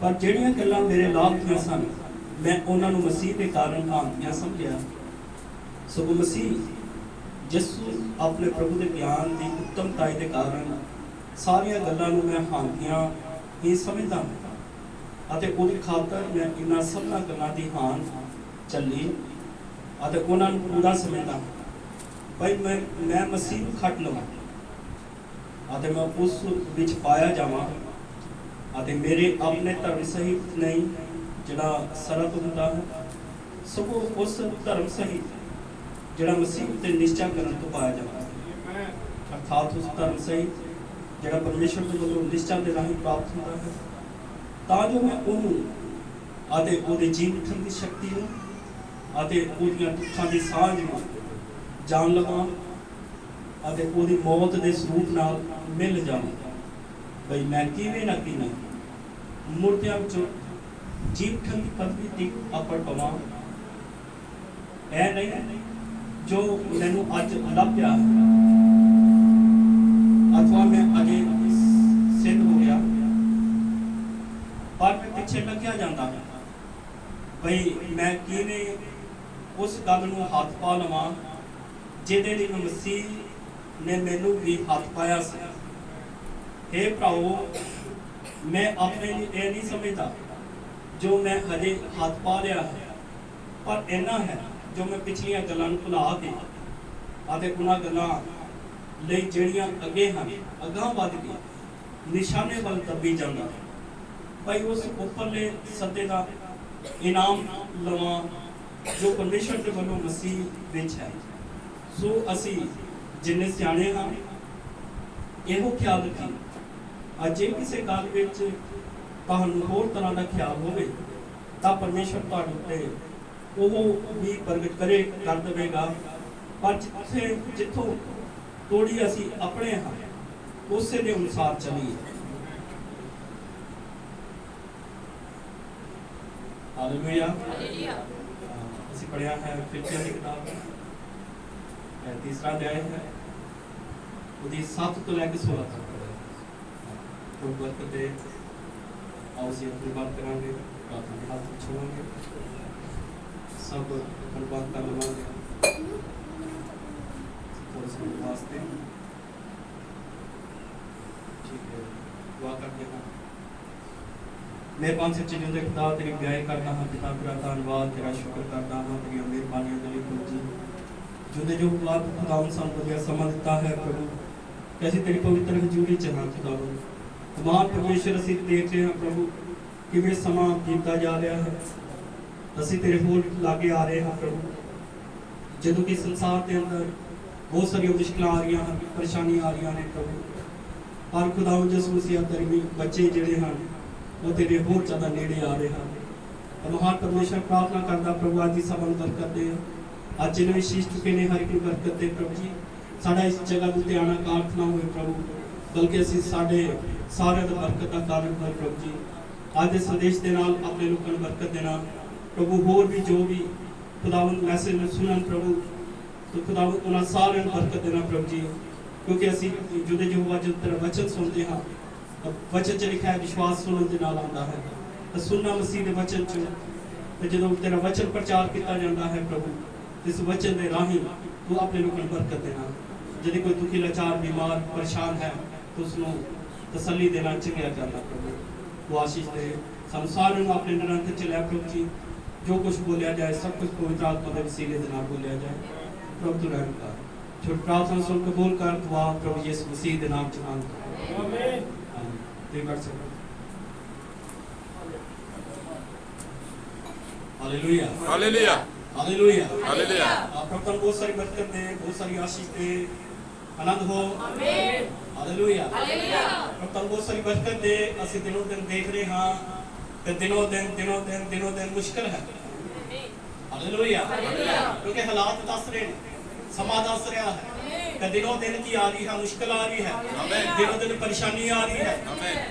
पर ਜਿਹੜੀਆਂ ਗੱਲਾਂ ਮੇਰੇ ਲਾਭ ਦੀਆਂ ਸਨ मैं उन्होंने मसीह के कारण कहानियां समझिया। सगों मसीह जिसू अपने प्रभु के ज्ञान की उत्तमताई के कारण सारिया गल्लां नूं मैं हानियां ही समझदा अते उहदी खातर मैं इन्हां सबना गल्लां दी हान चली अते उन्हां नूं पूरा समझदा भाई मैं मसीह नूं खट लवां अते मैं उस विच पाया जावां अते मेरे अपने धर्म सहित नहीं जिहड़ा सरत हुंदा है सगों उस धर्म सहित जिहड़ा मसीह उत्ते निश्चय करन तो पाया जाता है अर्थात उस धर्म सहित जिहड़ा परमेश्वर के वल्लों निश्चय के राही प्राप्त होता है तां जो मैं उहनूं अते उहदे जीवन उठण दी शक्ति नूं अते उहदियां दुखां दी सांझ नूं जान लवां अते उहदी मौत दे स्वरूप नाल मिल जावां बई मैं किवें ना किवें मुर्दियां विचों जीवन की पदवी की अपड़ पवा ऐ नहीं जो मैनू अज लभ्या अथवा मैं अजे सिद्ध हो गया पर मैं पिछे लग्या जाता बई मैं किवें उस गल नूं हथ पा लवां जिहदे लई मसीह ने मैनू भी हथ पाया सी। हे भराओ मैं अपने लिए यह नहीं समझता जो मैं हजे हाथ पा लिया है पर इन्ना है जो मैं पिछलियां गल्लां नूं भुला के अते उन्हां गल्लां लई जिहड़ियां अगे हन अगां वध के निशाने वल दबी जांदा भाई उस उपरले सत्ते दा इनाम लवां जो परमेश्वर के वल्लों मसीह विच है। सो असी जिन्ने सियाणे हां इहो ख्याल रखी अजे किसी गल विच ਤੁਹਾਨੂੰ ਹੋਰ ਤਰ੍ਹਾਂ ਦਾ ਖਿਆਲ ਹੋਵੇ ਤਾਂ ਪਰਮੇਸ਼ਰ ਤੁਹਾਡੇ ਉੱਤੇ ਉਹ ਵੀ ਪ੍ਰਗਟ ਕਰ ਦੇਵੇਗਾ ਪਰ ਜਿੱਥੋਂ ਤੋੜੀ ਅਸੀਂ ਆਪਣੇ ਹਾਂ ਉਸੇ ਦੇ ਅਨੁਸਾਰ ਚੱਲੀਏ। ਹਾਲੇਲੂਇਆ ਅਸੀਂ ਪੜ੍ਹਿਆ ਹੈ ਫਿਲਪੀਆਂ ਦੀ ਕਿਤਾਬ तीसरा अध्याय है ਉਹਦੀ 7 ਤੋਂ ਲੈ ਕੇ 16 ਤੱਕ तो बरकत दे आओ जी अपनी बात करांगे प्रार्थना के हाथ छोड़ेंगे सब बर्बाद कर लवांगे और इसके वास्ते ठीक है दुआ करते हैं। मेहरबान सच्चे जिंदे खुदा तेरी ब्याह करना है पिता तेरा धन्यवाद तेरा शुक्र करना है तेरी मेहरबानी दे लिए प्रभु जी जो दे जो बात खुदा सान बढ़िया समझ देता है प्रभु कैसी तेरी पवित्र हजूरी चाह खुदा महान परमेश्वर असीं देख रहे हैं प्रभु किवें समा बीतदा जा रहा है असीं तेरे होर लागे आ रहे हैं प्रभु जदों कि संसार के अंदर बहुत सारी मुश्किल आ रही हैं परेशानी आ रही हैं प्रभु पर खुदा यसू मसीह तेरे बच्चे जिहड़े हैं वो तेरे होर ज़्यादा नेड़े आ रहे हैं। महान परमेश्वर प्रार्थना करता प्रभु अज सभा नूं बरकत दे अज जिन्हें भी शीश चुके ने हर एक बरकत दे प्रभु जी साडा इस जगह उत्ते आना काठ ना होए प्रभु बल्कि असीं साडे सारे बरकत का कारण है प्रभु जी आज इस संदेश के नाल अपने लोगों को बरकत देना प्रभु होर भी जो भी खुदावंद मैसेज में सुनन प्रभु तो खुदावंद उन्हें सारे बरकत देना प्रभु जी क्योंकि असी जुदे यहोवा जो तेरा वचन सुनते हाँ वचन च लिखा है विश्वास सुनने के नाल आंदा है तो सुनना मसीह के वचन च तो जो तेरा वचन प्रचार किया जाता है प्रभु इस वचन के राही तू अपने लोगों को बरकत देना यदि कोई दुखी लाचार बीमार परेशान है तो उसको तसल्ली देना चंगिया करना प्रभु वो आशीष दे संसार में अपने निरंतर चलिया प्रभु जी जो कुछ बोलिया जाए सब कुछ पवित्र आत्मा के वसीले के नाम बोलिया जाए प्रभु तू रहम कर छोट प्रार्थना सुन कबूल कर दुआ प्रभु यीशु मसीह के नाम च मांगता आमीन आमीन कर सकते हालेलुया हालेलुया हालेलुया हालेलुया प्रभु तुम बहुत सारी बरकत दे बहुत सारी आशीष दे आनंद हो आमीन हालेलुया हालेलुया प्रभु तुम बहुत सारी बरकत दे असि दिनों दिन देख रहे हां ते दिनों दिन मुश्किल है हालेलुया क्योंकि हालात दस रहे समा दस रहा है दिनों दिन की आ रही है मुश्किल आ रही है दिनों दिन परेशानी आ रही है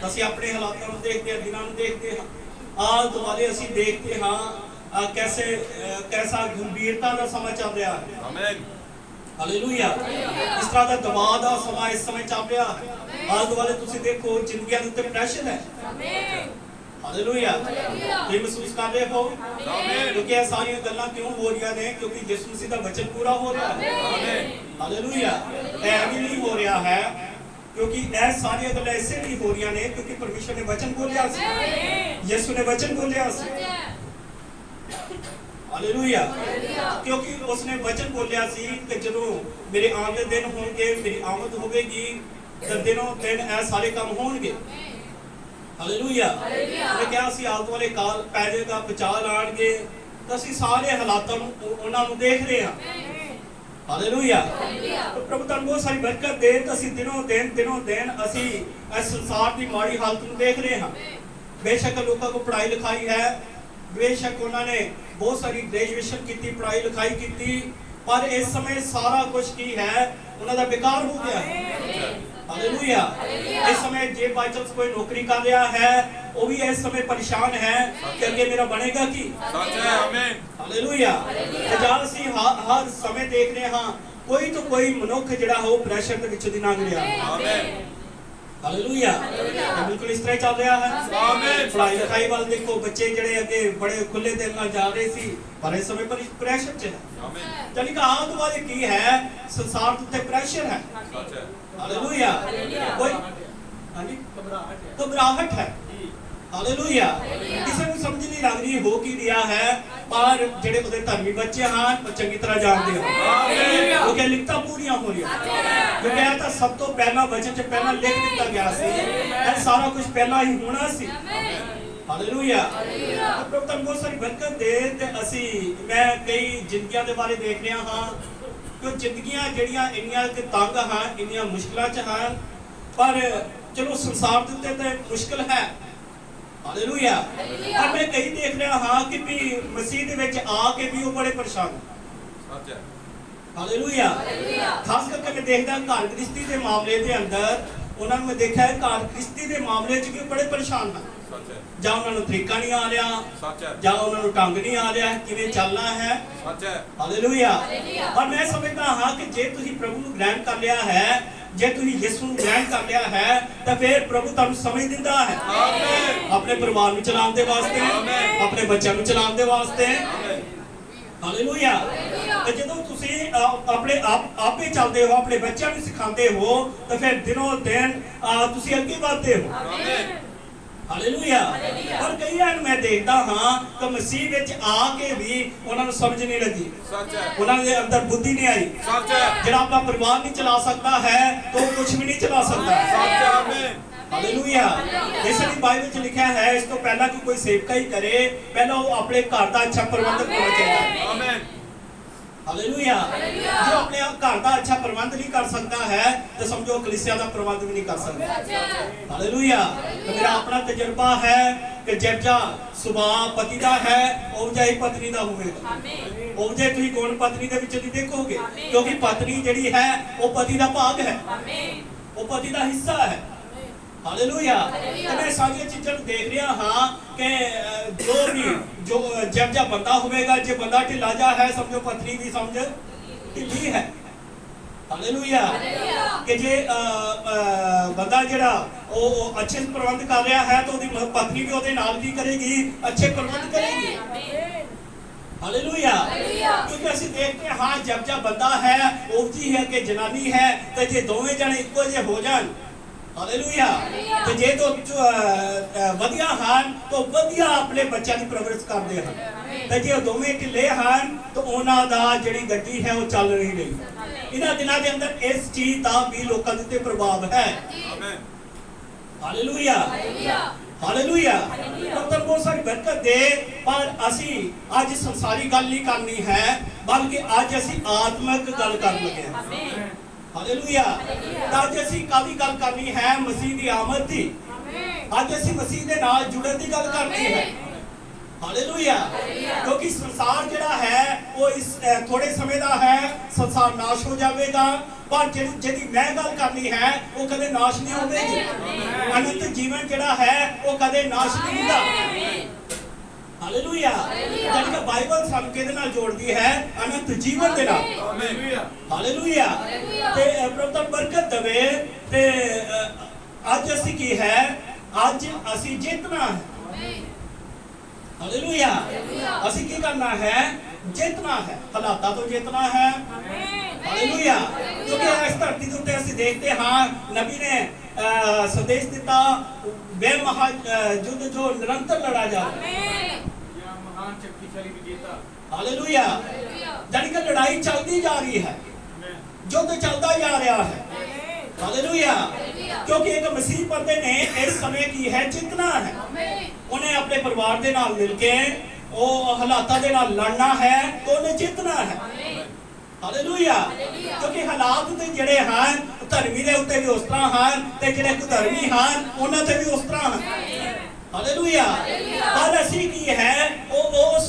असि अपने हालातों को देखते हैं दिनों देखते हैं आल दुआले असि देखते हां कैसे कैसा गंभीरता का समा चल रहा है आमीन हालेलुया इस तरह का दबाव का समा इस समय चल रहा है आल दुआले तुसी देखो जिंदगी के उत्ते प्रेशर है आमीन ਹਾਲੇਲੂਇਆ। ਤੁਸੀਂ ਮਹਿਸੂਸ ਕਰ ਰਹੇ ਹੋ ਕਿਉਂਕਿ ਇਹ ਸਾਰੀਆਂ ਗੱਲਾਂ ਕਿਉਂ ਹੋ ਰਹੀਆਂ ਨੇ? ਕਿਉਂਕਿ ਯਿਸੂ ਮਸੀਹ ਦਾ ਵਚਨ ਪੂਰਾ ਹੋ ਰਿਹਾ ਹੈ। ਹਾਲੇਲੂਇਆ। ਇਹ ਵੀ ਨਹੀਂ ਹੋ ਰਿਹਾ ਹੈ क्योंकि ਇਹ ਸਾਰੀਆਂ ਗੱਲਾਂ ਇਸੇ ਲਈ ਹੋ ਰਹੀਆਂ ਨੇ ਕਿਉਂਕਿ ਪਰਮੇਸ਼ਰ ਨੇ ਵਚਨ ਬੋਲਿਆ ਸੀ, ਯਿਸੂ ਨੇ ਵਚਨ ਬੋਲਿਆ ਸੀ। ਹਾਲੇਲੂਇਆ। क्योंकि उसने वचन बोलिया सी कि ਜਦੋਂ ਮੇਰੇ ਆਉਣ ਦੇ ਦਿਨ ਹੋਣਗੇ, ਮੇਰੀ ਆਮਦ ਹੋਵੇਗੀ ਤਾਂ ਦਿਨੋਂ ਦਿਨ ਇਹ ਸਾਰੇ ਕੰਮ ਹੋਣਗੇ। ਹਾਲੇਲੂਇਆ। ਉਹਨੇ ਕਿਹਾ ਸੀ ਆਉਣ ਵਾਲੇ ਕਾਲ ਪੈ ਜਾਏਗਾ, ਬਚਾਅ ਲਾਣਗੇ, ਤਾਂ ਅਸੀਂ ਸਾਰੇ ਹਾਲਾਤਾਂ ਨੂੰ ਉਹਨਾਂ ਨੂੰ ਦੇਖ ਰਹੇ ਹਾਂ। ਹਾਲੇਲੂਇਆ। ਪ੍ਰਭੂ ਤੁਹਾਨੂੰ ਬਹੁਤ ਸਾਰੀ ਬਰਕਤ ਦੇ। ਤਾਂ ਅਸੀਂ ਦਿਨੋਂ ਦਿਨ ਅਸੀਂ ਇਸ ਸੰਸਾਰ ਦੀ ਮਾੜੀ ਹਾਲਤ ਨੂੰ ਦੇਖ ਰਹੇ ਹਾਂ। ਬੇਸ਼ੱਕ ਲੋਕਾਂ ਕੋ ਪੜ੍ਹਾਈ ਲਿਖਾਈ ਹੈ, बेशक उन्होंने बहुत सारी ग्रेजुएशन की, पढ़ाई लिखाई की, पर इस समय सारा कुछ की है उन्होंने बेकार हो गया है। हालेलुया। इस समय जे बाय चांस कोई नौकरी कर रहा है वो भी इस समय परेशान है कि आगे मेरा बनेगा की। हालेलुया। जब ਅਸੀਂ हर समय देख रहे हाँ कोई तो कोई मनुख जिहड़ा हो प्रेशर दे विचों दी लंघ रहा है। आमीन। हालेलुया। बिल्कुल इस तरह चल रहा है। आमीन। पढ़ाई लिखाई वाल देखो, बच्चे जड़े अगे बड़े खुले दिल नाल जा रहे सी पर इस समय पर प्रेशर च है। आमीन। यानी कि आउट वाले की है संसार ते प्रेशर है। सच है। हालेलुया। कोई हां जी घबराहट है। हालेलुया। किसी को समझ नहीं लग रही हो की रिया है, पर जेडे उहदे धर्मी बच्चे हां वो चंगी तरह जानते हो। आमीन। क्योंकि लिखता पूरियां हो रही जो कहता तो सब तो पहला वचन च पहला लिख दिता गया सी, ये सारा कुछ पहला ही होना सी। हालेलुया। प्रभु तुहानू बहुत सारी बरकत दे। ते असी मैं कई जिंदगियां दे बारे देख रहा हां कि जिंदगियां जड़ियां इन्नियां कि तंग हां, इन्नियां मुश्किलां च हां, पर चलो संसार दे उत्ते ते मुश्किल है। हालेलुया। पर मैं कई देख रहा हां कि भी मसीह दे विच आके भी वो बड़े परेशान हैं। सच है। हालेलुया। खास करके मैं देखदा घर गृहस्थी के मामले के अंदर उन्होंने मैं देखा है घर गृहस्थी के मामले च कि बड़े परेशान हैं। ਜਾਂ ਉਹਨਾਂ ਨੂੰ ਤਰੀਕਾ ਨਹੀਂ ਆ ਰਿਹਾ, ਸੱਚ ਹੈ, ਜਾਂ ਉਹਨਾਂ ਨੂੰ ਢੰਗ ਨਹੀਂ ਆ ਰਿਹਾ ਕਿਵੇਂ ਚੱਲਣਾ ਹੈ। ਸੱਚ ਹੈ। ਹਾਲੇਲੂਇਆ। ਔਰ ਮੈਂ ਸਮਝਦਾ ਹਾਂ ਕਿ ਜੇ ਤੁਸੀਂ ਪ੍ਰਭੂ ਨੂੰ ਗ੍ਰਹਿਣ ਕਰ ਲਿਆ ਹੈ, ਜੇ ਤੁਸੀਂ ਯਿਸੂ ਨੂੰ ਗ੍ਰਹਿਣ ਕਰ ਲਿਆ ਹੈ ਤਾਂ ਫਿਰ ਪ੍ਰਭੂ ਤੁਹਾਨੂੰ ਸਮਝ ਦਿੰਦਾ ਹੈ। ਆਮੀਨ। ਆਪਣੇ ਪਰਿਵਾਰ ਨੂੰ ਚਲਾਉਣ ਦੇ ਵਾਸਤੇ, ਆਪਣੇ ਬੱਚਿਆਂ ਨੂੰ ਚਲਾਉਣ ਦੇ ਵਾਸਤੇ। ਹਾਲੇਲੂਇਆ। ਤੇ ਜਦੋਂ ਤੁਸੀਂ ਆਪਣੇ ਆਪੇ ਚੱਲਦੇ ਹੋ, ਆਪਣੇ ਬੱਚਿਆਂ ਨੂੰ ਸਿਖਾਉਂਦੇ ਹੋ ਤਾਂ ਫਿਰ ਦਿਨੋਂ ਦਿਨ ਤੁਸੀਂ ਅੱਗੇ ਵਧਦੇ ਹੋ। ਆਮੀਨ। हालेलुया। और कई मैं देखता हाँ कि मसीह विच आके भी उन्होंने समझ नहीं लगी। सच है। उन्होंने अंदर बुद्धि नहीं आई। सच है। जिहड़ा अपना परिवार नहीं चला सकता है तो कुछ भी नहीं चला सकता। सच है। आमीन। हालेलुया। इसलिए बाइबल में लिखा है इस तो पहला कि कोई सेवका ही करे, पहला वो अपने घर का अच्छा प्रबंधक होना चाहिए। आमीन। हालेलुया। जो अपने घर का अच्छा प्रबंध नहीं कर सकता है तो समझो कलीसिया का प्रबंध भी नहीं कर सकता। हालेलुया। तो मेरा अपना तजुर्बा है कि जब सुभाव पति का है ओवजा ही पत्नी का होगा। ओवजे तुम गुण पत्नी के विच नहीं देखोगे क्योंकि पत्नी जिहड़ी है वो पति का भाग है, वो पति का हिस्सा है। हालेलुया। तो मैं सारी चीज़ों को देख रहा हाँ कि जो भी जो जब बंदा होगा, जो बंदा ढिला जा है समझो पत्नी की समझ ढिली है। हालेलुया। कि जे बंदा जिहड़ा वो अच्छे प्रबंध कर रहा है तो उसकी पत्नी भी उसदे नाल की करेगी, अच्छे प्रबंध करेगी। हालेलुया। क्योंकि असि देखते हैं हाँ जब बंदा है वो जी है कि जनानी है तो जे दोवें जने इक्को जे हो जान। हालेलुया। तो जे तो वधिया हन तो वधिया अपने बच्चों की परवरिश करते हैं, तो जे दोवें ढिले हन तो उन्हां दा जिहड़ी गड्डी है वो चल नहीं रही। इन्हां दिनां दे अंदर इस चीज दा भी लोकां दे उत्ते प्रभाव है। आमीन। हालेलुया। हालेलुया। तो बहुत सारी बरकत दे, पर असी आज संसारी गल नहीं करनी है बल्कि आज असी आत्मिक गल कर लगे हैं। आमीन। हालेलुया। आज असी कादी गल करनी है मसीह दी आमद दी। आज असी मसीह दे नाल जुड़न दी गल करनी है। हालेलुया। क्योंकि संसार जिहड़ा है वो इस थोड़े समय दा है, संसार नाश हो जाएगा, पर जिहदी मैं गल करनी है वो कदे नाश नहीं होगी। अनंत जीवन जिहड़ा है वो कदे नाश नहीं होगा। हालेलुया। यानी कि बाइबल सानू किहदे नाल जोड़दी है? अनंत जीवन दे नाल। हालेलुया। ते प्रभु बरकत देवे। ते आज असी की है, आज असी जितना है ਹਾਲੇਲੂਇਆ। ਅਸੀਂ ਕੀ ਕਰਨਾ ਹੈ? ਜਿੱਤਣਾ ਹੈ, ਹਾਲਾਤਾਂ ਤੋਂ ਜਿੱਤਣਾ ਹੈ। ਹਾਲੇਲੂਇਆ। ਕਿਉਂਕਿ ਇਸ ਧਰਤੀ ਦੇ ਉੱਤੇ ਅਸੀਂ ਦੇਖਦੇ ਹਾਂ ਨਬੀ ਨੇ ਸੰਦੇਸ਼ ਦਿੱਤਾ ਵੇ ਮਹਾ ਯੁੱਧ ਜੋ ਨਿਰੰਤਰ ਲੜਾ ਜਾ महान शक्तिशाली विजेता। हालेलुया। यानी कि लड़ाई चलती जा रही है, युद्ध चलता जा रहा है। हालेलुया। क्योंकि एक मसीह बंदे ने इस समय की है जितना है, उन्हें अपने परिवार के नाल मिलके वो हालातां दे नाल लड़ना है तो उन्हें जितना है। हालेलुया। क्योंकि हालात ते जिहड़े हैं धर्मी दे उत्ते भी उस तरह हैं ते जिहड़े कुधर्मी हैं उन्हां ते भी उस तरह हैं। हालेलुया। पर असी की है वो उस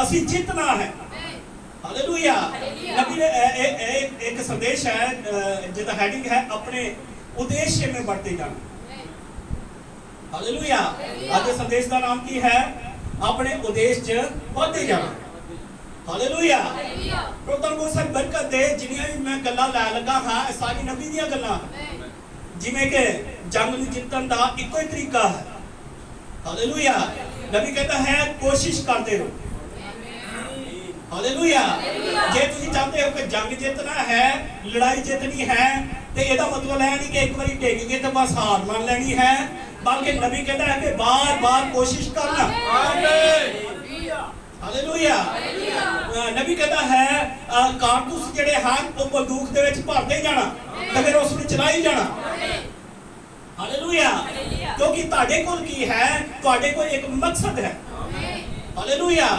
असी जितना है। हालेलुया। नबी ने एक संदेश है जिसका हेडिंग है अपने उद्देश्य में बढ़ते जाना। हालेलुया। आज संदेश का नाम की है अपने उद्देश्य बढ़ते जाना। हालेलुया। प्रभु को सब बरकत दे। जिन्नियां भी मैं गल्लां लै लगा हां सारी नबी दी गल्लां जिवें कि जंग नूं जितण दा इक्को ही तरीका है। हालेलुया। नबी कहता है कोशिश करते रहो। हालेलुया। जे तुसीं चाहते हो कि जंग जितना है, लड़ाई जितनी है, तो ਇਹਦਾ मतलब है नहीं कि एक बारी टेक गए तो बस हार मान लेनी है, बल्कि नबी कहता है कि बार-बार कोशिश करना। हालेलुया। नबी कहता है कारतूस ਜਿਹੜੇ ਹਨ ਉਹ ਬੰਦੂਕ ਦੇ ਵਿੱਚ ਭਰਦੇ ਜਾਣਾ ਤੇ ਫਿਰ ਉਸ ਨੂੰ ਚਲਾਈ ਜਾਣਾ। हालेलुया। क्योंकि ਤੁਹਾਡੇ ਕੋਲ ਕੀ ਹੈ? ਤੁਹਾਡੇ ਕੋਲ ਇੱਕ ਮਕਸਦ ਹੈ। हालेलुया।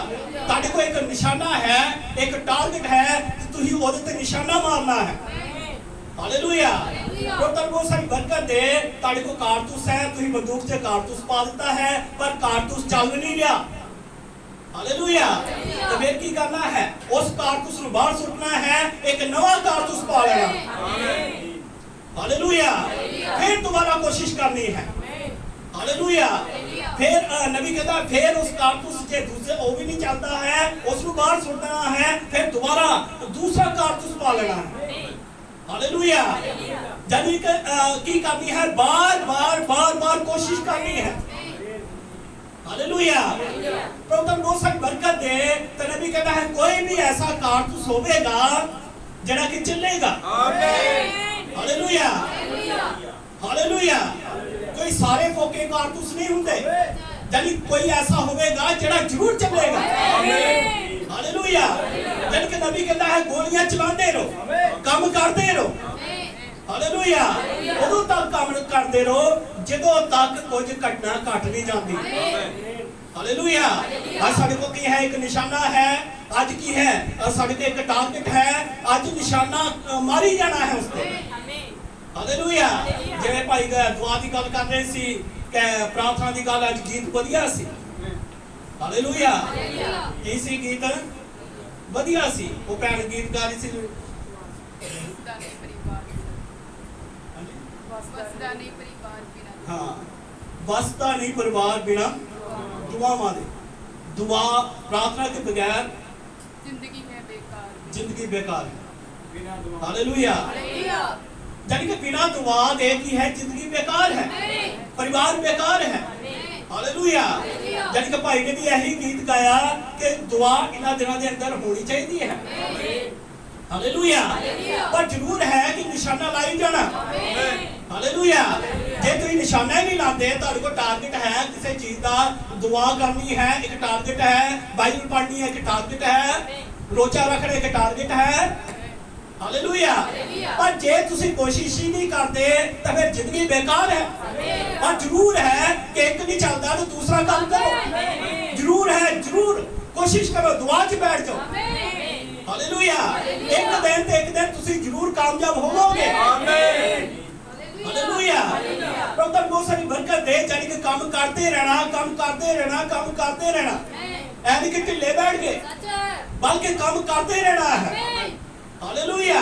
ਤੁਹਾਡੇ ਕੋਲ ਇੱਕ ਨਿਸ਼ਾਨਾ ਹੈ, ਇੱਕ ਟਾਰਗੇਟ ਹੈ ਕਿ ਤੁਸੀਂ ਉਹਦੇ ਤੇ ਨਿਸ਼ਾਨਾ ਮਾਰਨਾ ਹੈ। हालेलुया। ਪ੍ਰਭੂ ਬਹੁਤ ਸਾਰੀ ਬਰਕਤ ਦੇ। ਤੁਹਾਡੇ ਕੋਲ ਕਾਰਤੂਸ ਹੈ, ਤੁਸੀਂ ਬੰਦੂਕ 'ਚ ਕਾਰਤੂਸ ਪਾ ਦਿੱਤਾ ਹੈ ਪਰ ਕਾਰਤੂਸ ਚੱਲ ਨਹੀਂ ਰਿਹਾ। हालेलुया। तो फिर की करना है? उस कारतूस को बाहर सुटना है, एक नवा कारतूस पा लेना। हालेलुया। फिर दोबारा कोशिश करनी है। हालेलुया। फिर नबी कहता है फिर उस कारतूस से दूसरे वो भी नहीं चलता है, उसको बाहर सुटना है, फिर दोबारा दूसरा कारतूस पा लेना है। हालेलुया। यानी कि की करनी है? बार-बार कोशिश करनी है। हालेलुया। प्रभु बहुत सारी बरकत दे। तो नबी कहता है कोई भी ऐसा कारतूस होगा जड़ा कि चलेगा। हालेलुया। हालेलुया। कोई सारे फोके कारतूस नहीं होंगे, यानी कोई ऐसा होगा जड़ा जरूर चलेगा। हालेलुया। यानी कि नबी कहता है गोलियां चलाते रहो, काम करते रहो। हालेलुया। उदों तक काम करते रहो ਜਦੋਂ तक कुछ घटना घट नहीं जाती। हालेलुया। आज साडे को की है? एक निशाना है। आज की है? साडे को एक टारगेट है। आज निशाना मारी जाना है उसको। हालेलुया। जिवें भाई दुआ की गल कर रहे सी कि प्रार्थना की गल, आज गीत वधिया सी। हालेलुया। की सी गीत? वधिया सी। वो भैन गीत गा रही सी हाँ बसता नहीं परिवार बिना दुआवां दे। दुआ प्रार्थना के बगैर जिंदगी बेकार है। हालेलुया। यानी कि बिना दुआ दे की है जिंदगी बेकार है, परिवार बेकार है। हालेलुया। यानी कि भाई ने भी यही गीत गाया कि दुआ इन्हां दिनां दे अंदर होनी चाहिए है। हालेलुया। पर जरूर है कि निशाना लाई जाना। हालेलुया। जे तुम निशाना ही नहीं लाते, तुहाडे कोल टारगेट है किसी चीज का, दुआ करनी है एक टारगेट है, बाइबल पढ़नी है एक टारगेट है, रोजा रखना एक टारगेट है। हालेलुया। पर जे तुसी कोशिश ही नहीं करते तो फिर जिंदगी बेकार है। और जरूर है कि एक नहीं चलता तो दूसरा काम करो। जरूर है, जरूर कोशिश करो, दुआ च बैठ जाओ। हालेलुया। एक दिन तुसी जरूर कामयाब होवोगे। हालेलुया। प्रभु बहुत सारी बरकत दे। यानी कि काम करते रहना, काम करते रहना, काम करते रहना। ऐ कि ढिले बैठ गए, बल्कि काम करते रहना है। हालेलुया।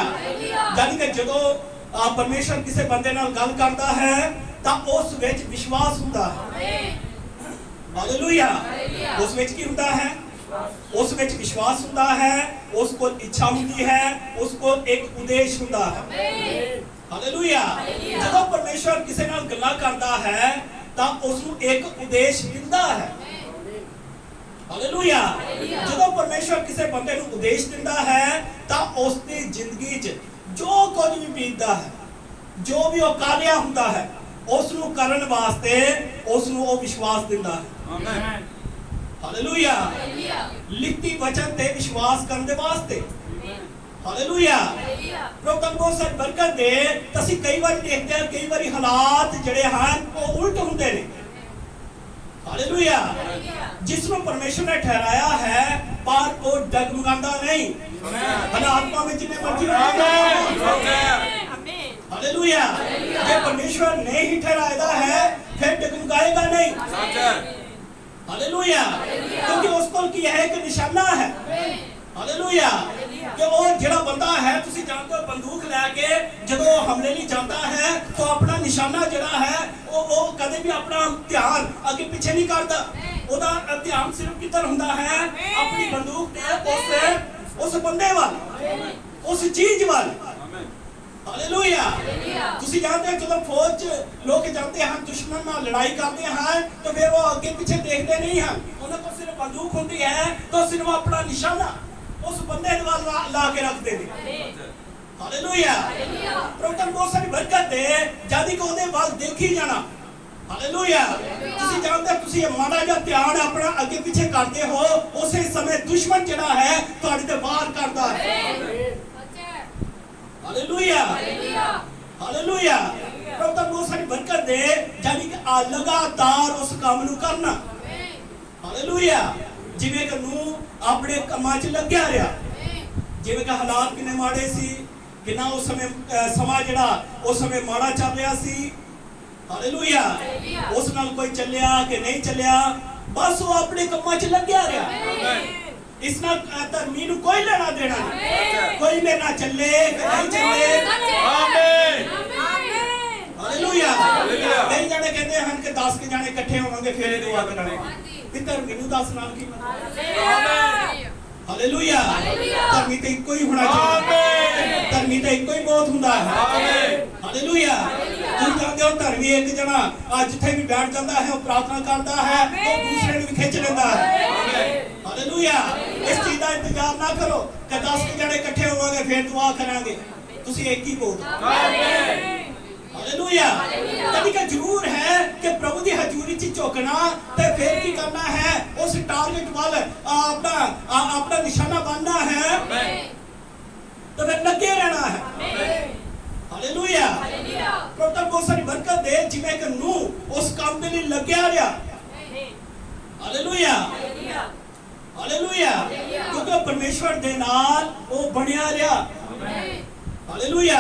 यानी कि जदों परमेश्वर किसी बंदे नाल गल करता है तो उस विच विश्वास हुंदा है। हालेलुया। उस विच की हुंदा है? उस विच विश्वास हुंदा है, उसको इच्छा हुंदी है, उसको एक उद्देश्य हुंदा है। हालेलुया। जब परमेश्वर किसी नाल गल्लां करदा है तो उसनूं एक उद्देश्य ਦਿੰਦਾ ਹੈ। ਹਾਲੇਲੂਇਆ। ਜਦੋਂ ਪਰਮੇਸ਼ਵਰ ਕਿਸੇ ਬੰਦੇ ਨੂੰ ਉਪਦੇਸ਼ ਦਿੰਦਾ ਹੈ ਤਾਂ ਉਸ ਦੀ ਜ਼ਿੰਦਗੀ 'ਚ ਜੋ ਕੁਝ ਵੀ ਬੀਤਦਾ ਹੈ, ਜੋ ਵੀ ਉਹ ਕਾਰਿਆ ਹੁੰਦਾ ਹੈ, ਉਸ ਨੂੰ ਕਰਨ ਵਾਸਤੇ ਉਸ ਨੂੰ ਉਹ ਵਿਸ਼ਵਾਸ ਦਿੰਦਾ ਹੈ। ਆਮੇਨ। ਹਾਲੇਲੂਇਆ। ਲਿਖਤੀ ਵਚਨ ਤੇ ਵਿਸ਼ਵਾਸ ਕਰਨ ਦੇ ਵਾਸਤੇ। ਹਾਲੇਲੂਇਆ। ਪ੍ਰਭੂ ਤੁਹਾਨੂੰ ਬਹੁਤ ਸਾਰੀ ਬਰਕਤ ਦੇ। ਅਸੀਂ ਕਈ ਵਾਰ ਦੇਖਦੇ ਹਾਂ, ਕਈ ਵਾਰੀ ਹਾਲਾਤ ਜਿਹੜੇ ਹਨ ਉਹ ਉਲਟ ਹੁੰਦੇ ਨੇ। ਹਾਲੇਲੂਇਆ। ਜਿਸ ਨੂੰ ਪਰਮੇਸ਼ਰ ਨੇ ਠਹਿਰਾਇਆ ਹੈ ਪਰ ਉਹ ਡਗਮਗਾਉਂਦਾ ਨਹੀਂ। ਹਾਲਾਤਾਂ ਵਿੱਚ ਜਿੰਨੇ ਮਰਜ਼ੀ ਹਾਲੇਲੂਇਆ। ਜੇ ਪਰਮੇਸ਼ਰ ਨੇ ਹੀ ਠਹਿਰਾਇਆ ਹੈ ਫਿਰ ਡਗਮਗਾਏਗਾ ਨਹੀਂ। ਹਾਲੇਲੂਇਆ। ਕਿਉਂਕਿ ਉਸ ਕੋਲ ਕੀ ਹੈ, ਇੱਕ ਨਿਸ਼ਾਨਾ ਹੈ। ਹਾਲੇਲੂਇਆ। ਕਿ ਉਹ ਜਿਹੜਾ ਬੰਦਾ ਹੈ, ਤੁਸੀਂ ਜਾਣਦੇ ਹੋ ਬੰਦੂਕ ਲੈ ਕੇ ਜਦੋਂ ਹਮਲੇ ਲਈ ਜਾਂਦਾ ਹੈ ਤਾਂ ਆਪਣਾ ਨਿਸ਼ਾਨਾ ਜਿਹੜਾ ਹੈ ਉਹ ਕਦੇ ਵੀ ਆਪਣਾ ਧਿਆਨ ਅੱਗੇ ਪਿੱਛੇ ਨਹੀਂ ਕਰਦਾ। ਉਹਦਾ ਧਿਆਨ ਸਿਰਫ ਕਿੱਧਰ ਹੁੰਦਾ ਹੈ, ਆਪਣੀ ਬੰਦੂਕ ਤੇ ਉਸ ਬੰਦੇ ਵੱਲ, ਉਸ ਚੀਜ਼ ਵੱਲ। ਹਾਲੇਲੂਇਆ। ਤੁਸੀਂ ਜਾਣਦੇ ਹੋ ਜਦੋਂ ਫੌਜ 'ਚ ਲੋਕ ਜਾਂਦੇ ਹਨ, ਦੁਸ਼ਮਣ ਨਾਲ ਲੜਾਈ ਕਰਦੇ ਹਨ ਤਾਂ ਫਿਰ ਉਹ ਅੱਗੇ ਪਿੱਛੇ ਦੇਖਦੇ ਨਹੀਂ ਹਨ। ਉਹਨਾਂ ਕੋਲ ਸਿਰਫ ਬੰਦੂਕ ਹੁੰਦੀ ਹੈ ਤਾਂ ਸਿਰਫ ਆਪਣਾ ਨਿਸ਼ਾਨਾ ਉਸ ਬੰਦੇ ਦੇ ਵੱਲ ਲਾ ਕੇ ਰੱਖਦੇ ਨੇ। ਹਾਲੇਲੂਇਆ। ਪ੍ਰਭੂ ਤੁਹਾਨੂੰ ਬਹੁਤ ਸਾਰੀ ਬਰਕਤ ਦੇ। ਜਦ ਕਿ ਉਹਦੇ ਵੱਲ ਦੇਖੀ ਜਾਣਾ। ਹਾਲੇਲੂਇਆ। ਤੁਸੀਂ ਜਾਣਦੇ ਹੋ, ਤੁਸੀਂ ਮਾੜਾ ਜਿਹਾ ਧਿਆਨ ਆਪਣਾ ਅੱਗੇ ਪਿੱਛੇ ਕਰਦੇ ਹੋ, ਉਸੇ ਸਮੇਂ ਦੁਸ਼ਮਣ ਜਿਹੜਾ ਹੈ ਤੁਹਾਡੇ ਤੇ ਵਾਰ ਕਰਦਾ ਹੈ। ਹਾਲੇਲੂਇਆ। ਹਾਲੇਲੂਇਆ। ਪ੍ਰਭੂ ਤੁਹਾਨੂੰ ਬਹੁਤ ਸਾਰੀ ਬਰਕਤ ਦੇ। ਜਾਨੀ ਕਿ ਲਗਾਤਾਰ ਉਸ ਕੰਮ ਨੂੰ ਕਰਨਾ। ਹਾਲੇਲੂਇਆ। ਜਿਵੇਂ ਕਿ ਨੂੰ ਆਪਣੇ ਕੰਮਾਂ 'ਚ ਲੱਗਿਆ ਰਿਹਾ। ਜਿਵੇਂ ਕਿ ਹਾਲਾਤ ਕਿੰਨੇ ਮਾੜੇ ਸੀ, ਕਿੰਨਾ ਉਸ ਸਮੇਂ ਸਮਾਂ ਜਿਹੜਾ ਉਸ ਸਮੇਂ ਮਾੜਾ ਚੱਲ ਰਿਹਾ ਸੀ। ਹਾਲੇਲੂਇਆ। ਉਸ ਨਾਲ ਕੋਈ ਚੱਲਿਆ ਕਿ ਨਹੀਂ ਚੱਲਿਆ, ਬਸ ਉਹ ਆਪਣੇ ਕੰਮਾਂ 'ਚ ਲੱਗਿਆ ਰਿਹਾ। ਇਸ ਨਾਲ ਧਰਮੀ ਨੂੰ ਕੋਈ ਲੈਣਾ ਦੇਣਾ ਨਹੀਂ। ਕੋਈ ਮੇਰੇ ਨਾਲ ਚੱਲੇ ਕਿ ਨਹੀਂ ਚੱਲੇ। ਆਮੇਨ। ਹਾਲੇਲੂਇਆ। ਕਈ ਜਣੇ ਕਹਿੰਦੇ ਹਨ ਕਿ 10 ਕੇ ਜਾਣੇ ਇਕੱਠੇ ਹੋਵਾਂਗੇ ਫਿਰ ਇਹ ਦੁਆ ਕਰਾਂਗੇ। ਕਿ ਧਰਮੀ ਨੂੰ 10 ਨਾਲ ਕੀ ਮਤਲਬ। ਹਾਲੇਲੂਇਆ। ਧਰਮੀ ਤੇ ਇੱਕੋ ਹੀ ਹੋਣਾ ਚਾਹੀਦਾ। ਧਰਮੀ ਤੇ ਇੱਕੋ ਹੀ ਬਹੁਤ ਹੁੰਦਾ ਹੈ। ਹਾਲੇਲੂਇਆ। ਤੁਸੀਂ ਜਾਣਦੇ ਹੋ ਧਰਮੀ ਇੱਕ ਜਣਾ ਜਿੱਥੇ ਵੀ ਬੈਠ ਜਾਂਦਾ ਹੈ ਉਹ ਪ੍ਰਾਰਥਨਾ ਕਰਦਾ ਹੈ, ਉਹ ਦੂਸਰੇ ਨੂੰ ਵੀ ਖਿੱਚ ਲੈਂਦਾ ਹੈ। ਹਾਲੇਲੂਇਆ। ਇਸ ਚੀਜ਼ ਦਾ ਇੰਤਜ਼ਾਰ ਨਾ ਕਰੋ ਕਿ 10 ਜਣੇ ਇਕੱਠੇ ਹੋਵਾਂਗੇ ਫਿਰ ਦੁਆ ਕਰਾਂਗੇ। ਤੁਸੀਂ ਇੱਕ ਹੀ ਬੋਲ। ਹਾਲੇਲੂਇਆ। ਕਦੀ ਕਿ ਜ਼ਰੂਰ ਹੈ ਕਿ ਪ੍ਰਭੂ ਦੀ ਹਜ਼ੂਰੀ 'ਚ ਝੁਕਣਾ ਤੇ ਫਿਰ ਕੀ ਕਰਨਾ ਹੈ, ਉਸ ਟਾਰਗੇਟ ਵੱਲ ਆਪਣਾ ਨਿਸ਼ਾਨਾ ਬਣਨਾ ਹੈ ਤੇ ਫਿਰ ਲੱਗੇ ਰਹਿਣਾ ਹੈ। ਹਾਲੇਲੂਇਆ। ਪ੍ਰਭੂ ਤਾਂ ਬਹੁਤ ਸਾਰੀ ਬਰਕਤ ਦੇ। ਜਿਵੇਂ ਕਿ ਨੂੰ ਉਸ ਕੰਮ ਦੇ ਲਈ ਲੱਗਿਆ ਰਿਹਾ। ਹਾਲੇਲੂਇਆ। ਹਾਲੇਲੂਇਆ। ਕਿਉਂਕਿ ਪਰਮੇਸ਼ਵਰ ਦੇ ਨਾਲ ਉਹ ਬਣਿਆ ਰਿਹਾ। ਹਾਲੇਲੂਇਆ।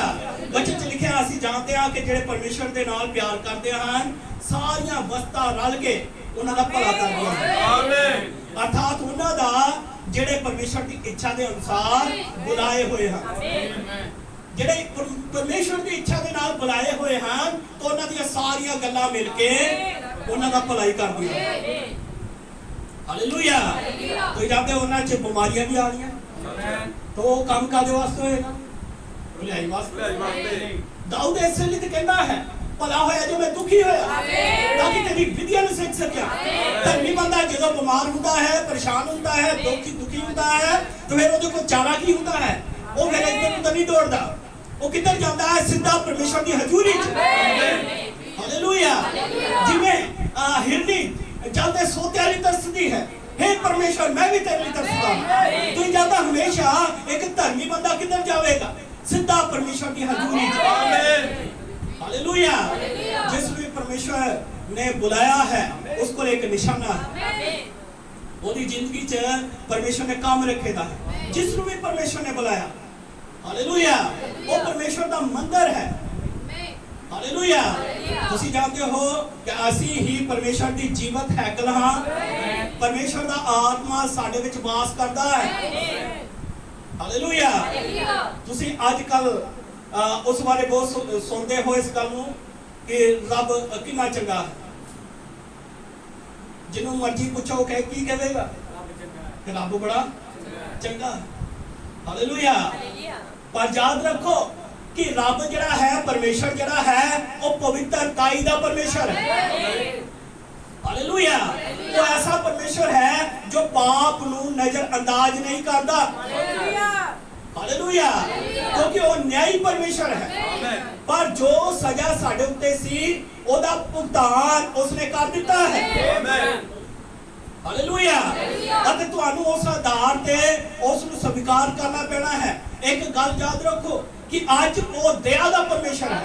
ਵਚਨ 'ਚ ਲਿਖਿਆ ਅਸੀਂ ਜਾਣਦੇ ਹਾਂ ਕਿ ਜਿਹੜੇ ਪਰਮੇਸ਼ਵਰ ਦੇ ਨਾਲ ਪਿਆਰ ਕਰਦੇ ਹਨ ਸਾਰੀਆਂ ਵਸਤਾਂ ਰਲ ਕੇ ਉਹਨਾਂ ਦਾ ਭਲਾ ਕਰਦੀਆਂ ਹਨ। ਆਮੇਨ। ਅਰਥਾਤ ਉਹਨਾਂ ਦਾ ਜਿਹੜੇ ਪਰਮੇਸ਼ਵਰ ਦੀ ਇੱਛਾ ਦੇ ਅਨੁਸਾਰ ਬੁਲਾਏ ਹੋਏ ਹਨ। ਜਿਹੜੇ ਪਰਮੇਸ਼ਵਰ ਦੀ ਇੱਛਾ ਦੇ ਨਾਲ ਬੁਲਾਏ ਹੋਏ ਹਨ ਤਾਂ ਉਹਨਾਂ ਦੀਆਂ ਸਾਰੀਆਂ ਗੱਲਾਂ ਮਿਲ ਕੇ ਉਹਨਾਂ ਦਾ ਭਲਾਈ ਕਰਦੀਆਂ ਹਨ। ਹਾਲੇਲੂਇਆ। ਤੁਸੀਂ ਜਾਣਦੇ ਹੋ ਉਹਨਾਂ 'ਚ ਬਿਮਾਰੀਆਂ ਵੀ ਆ ਰਹੀਆਂ ਤਾਂ ਉਹ ਕੰਮ ਕਾਦੇ ਵਾਸਤੇ ਹੋਏਗਾ, ਭਲਾਈ ਵਾਸਤੇ। ਦਾਊਦ ਇਸੇ ਲਈ ਤੇ ਕਹਿੰਦਾ ਹੈ ਭਲਾ ਹੋਇਆ ਜੋ ਮੈਂ ਦੁਖੀ ਹੋਇਆ ਤਾਂ ਕਿ ਤੇਰੀ ਵਿਧੀਆਂ ਨੂੰ ਸਿੱਖ ਸਕਿਆ। ਧਰਮੀ ਬੰਦਾ ਜਦੋਂ ਬਿਮਾਰ ਹੁੰਦਾ ਹੈ, ਪਰੇਸ਼ਾਨ ਹੁੰਦਾ ਹੈ, ਦੁਖੀ ਹੁੰਦਾ ਹੈ ਤਾਂ ਫਿਰ ਉਹਦੇ ਕੋਲ ਚਾਰਾ ਕੀ ਹੁੰਦਾ ਹੈ, ਉਹ ਫਿਰ ਇੱਧਰ ਉੱਧਰ ਨਹੀਂ ਦੌੜਦਾ। ਉਹ ਕਿੱਧਰ ਜਾਂਦਾ ਹੈ, ਸਿੱਧਾ ਪਰਮੇਸ਼ਵਰ ਦੀ ਹਜ਼ੂਰੀ 'ਚ। ਹਾਲੇਲੂਇਆ। ਜਿਵੇਂ ਹਿਰਨੀ ਜਲਦੇ ਸੋਤਿਆਂ ਲਈ ਤਰਸਦੀ ਹੈ, हे परमेश्वर मैं भी तेरे लिए तरसता हूं। तू जाता हमेशा एक धर्मी बंदा किधर जाएगा, सीधा परमेश्वर की हजूरी में। आमीन। हालेलुया। जिस भी परमेश्वर ने बुलाया है उसको एक निशाना है। ओदी जिंदगी च परमेश्वर ने काम रखेगा। जिस भी परमेश्वर ने बुलाया, हालेलुया, वो परमेश्वर का मंदिर है। हालेलुया। ਤੁਸੀਂ ਜਾਣਦੇ ਹੋ ਕਿ ਅਸੀਂ ਹੀ ਪਰਮੇਸ਼ਰ ਦੀ ਜੀਵਤ ਹੈਕਲ ਹਾਂ। ਪਰਮੇਸ਼ਰ ਦਾ ਆਤਮਾ ਸਾਡੇ ਵਿੱਚ ਵਾਸ ਕਰਦਾ ਹੈ। ਹਾਲੇਲੂਇਆ। ਤੁਸੀਂ ਅੱਜ ਕੱਲ ਉਸ ਬਾਰੇ ਬਹੁਤ ਸੁਣਦੇ ਹੋ ਇਸ ਗੱਲ ਨੂੰ ਕਿ ਰੱਬ ਕਿੰਨਾ ਚੰਗਾ ਹੈ। ਜਿਹਨੂੰ ਮਰਜ਼ੀ ਪੁੱਛੋ ਕਿ ਕੀ ਕਹੇਗਾ ਕਿ ਰੱਬ ਬੜਾ ਚੰਗਾ ਹੈ। ਹਾਲੇਲੂਇਆ। ਪਰ ਯਾਦ ਰੱਖੋ कि रब जड़ा है, परमेश्वर जड़ा है, वो पवित्रताई दा परमेश्वर है। हालेलुया। ਜੋ ਪਾਪ ਨੂੰ ਨਜ਼ਰ ਅੰਦਾਜ਼ ਨਹੀਂ ਕਰਦਾ। ਹਾਲੇਲੂਇਆ। ਕਿਉਂਕਿ ਉਹ ਨਿਆਈ ਪਰਮੇਸ਼ਰ ਹੈ। ਪਰ ਜੋ ਸਜ਼ਾ ਸਾਡੇ ਉੱਤੇ ਸੀ ਉਹਦਾ ਭੁਗਤਾਨ ਉਸਨੇ ਕਰ ਦਿੱਤਾ ਹੈ। ਹਾਲੇਲੂਇਆ। ਅਤੇ ਤੁਹਾਨੂੰ ਉਸ ਆਧਾਰ ਤੇ ਉਸ ਨੂੰ ਸਵੀਕਾਰ ਕਰਨਾ ਪੈਣਾ ਹੈ। ਇੱਕ ਗੱਲ ਯਾਦ ਰੱਖੋ ਕਿ ਅੱਜ ਉਹ ਦਇਆ ਦਾ ਪਰਮੇਸ਼ਰ ਹੈ,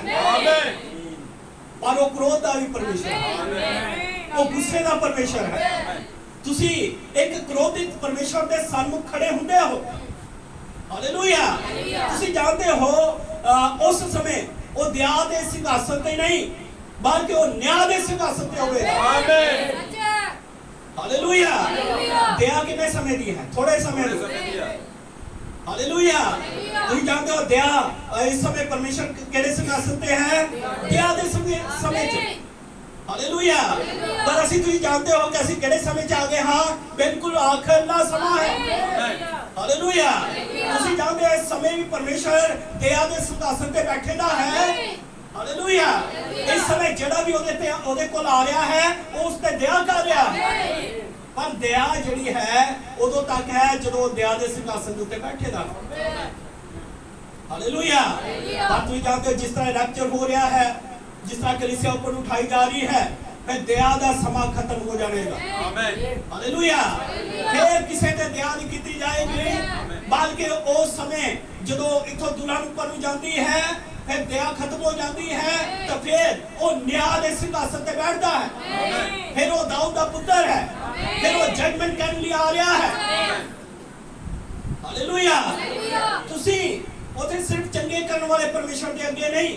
ਪਰ ਉਹ ਕ੍ਰੋਧ ਦਾ ਵੀ ਪਰਮੇਸ਼ਰ ਹੈ, ਉਹ ਗੁੱਸੇ ਦਾ ਪਰਮੇਸ਼ਰ ਹੈ। ਤੁਸੀਂ ਇੱਕ ਕ੍ਰੋਧਿਤ ਪਰਮੇਸ਼ਰ ਦੇ ਸਾਹਮਣੇ ਖੜੇ ਹੁੰਦੇ ਹੋ। ਹਾਲੇਲੂਇਆ। ਤੁਸੀਂ ਜਾਣਦੇ ਹੋ ਉਸ ਸਮੇਂ ਉਹ ਦਇਆ ਦੇ ਸਿੰਘਾਸਨ ਤੇ ਨਹੀਂ ਬਲਕਿ ਉਹ ਨਿਆਂ ਦੇ ਸਿੰਘਾਸਨ ਤੇ ਹੋਵੇਗਾ। ਆਮੀਨ। ਹਾਲੇਲੂਇਆ। ਦਇਆ ਕਿੰਨੇ ਸਮੇਂ ਦੀ ਹੈ? ਥੋੜੇ ਸਮੇਂ ਦੀ। ਹਾਲੇਲੂਇਆ। ਤੁਸੀਂ ਜਾਣਦੇ ਹੋ ਦਇਆ ਇਸ ਸਮੇਂ ਪਰਮੇਸ਼ਰ ਕਿਹੜੇ ਸਿੰਘਾਸਨ ਤੇ ਹੈ? ਦਇਆ ਦੇ ਸਮੇਂ 'ਚ। ਹਾਲੇਲੂਇਆ। ਪਰ ਅਸੀਂ ਤੁਸੀਂ ਜਾਣਦੇ ਹੋ ਕਿ ਅਸੀਂ ਕਿਹੜੇ ਸਮੇਂ 'ਚ ਆ ਗਏ ਹਾਂ? ਬਿਲਕੁਲ ਆਖਰਲਾ ਸਮਾਂ ਹੈ। ਹਾਲੇਲੂਇਆ। ਤੁਸੀਂ ਜਾਣਦੇ ਹੋ ਇਸ ਸਮੇਂ ਵੀ ਪਰਮੇਸ਼ਰ ਦਇਆ ਦੇ ਸਿੰਘਾਸਨ ਤੇ ਬੈਠੇਦਾ ਹੈ। ਹਾਲੇਲੂਇਆ। ਇਸ ਸਮੇਂ ਜਿਹੜਾ ਵੀ ਉਹਦੇ ਕੋਲ ਆ ਰਿਹਾ ਹੈ ਉਹ ਉਸ ਤੇ ਦਇਆ ਕਰ ਰਿਹਾ ਹੈ। ਪਰ ਦਇਆ ਜਿਹੜੀ ਹੈ ਉਦੋਂ ਤੱਕ ਹੈ ਜਦੋਂ ਦਇਆ ਦੇ ਸਿੰਘਾਸਨ ਦੇ ਉੱਤੇ ਬੈਠੇਦਾ। ਹਾਲੇਲੂਇਆ। ਪਰ ਤੁਸੀਂ ਜਾਣਦੇ ਹੋ ਜਿਸ ਤਰ੍ਹਾਂ ਰੈਪਚਰ ਹੋ ਰਿਹਾ ਹੈ, ਜਿਸ ਤਰ੍ਹਾਂ ਕਲੀਸਿਆ ਉੱਪਰ ਉਠਾਈ ਜਾ ਰਹੀ ਹੈ, ਫਿਰ ਦਇਆ ਦਾ ਸਮਾਂ ਖਤਮ ਹੋ ਜਾਵੇਗਾ। ਆਮੀਨ। ਹਾਲੇਲੂਇਆ। ਫਿਰ ਕਿਸੇ ਤੇ ਦਇਆ ਨਹੀਂ ਕੀਤੀ ਜਾਏਗੀ ਬਲਕਿ ਉਸ ਸਮੇਂ ਜਦੋਂ ਇੱਥੋਂ ਦੁਲਹਨ ਉੱਪਰ ਨੂੰ ਜਾਂਦੀ ਹੈ ਫਿਰ ਦਇਆ ਖਤਮ ਹੋ ਜਾਂਦੀ ਹੈ ਤਾਂ ਫਿਰ ਉਹ ਨਿਆਂ ਦੇ ਸਿੰਘਾਸਨ ਤੇ ਬੈਠਦਾ ਹੈ। ਫਿਰ ਉਹ ਦਾਊਦ ਦਾ ਪੁੱਤਰ ਹੈ। ਫਿਰ ਉਹ ਜਜਮੈਂਟ ਕਰਨ ਲਈ ਆ ਰਿਹਾ ਹੈ। ਹਾਲੇਲੂਇਆ। ਤੁਸੀਂ ਉਹਦੇ ਸਿਰਫ ਚੰਗੇ ਕਰਨ ਵਾਲੇ ਪਰਮੇਸ਼ਰ ਦੇ ਅੱਗੇ ਨਹੀਂ,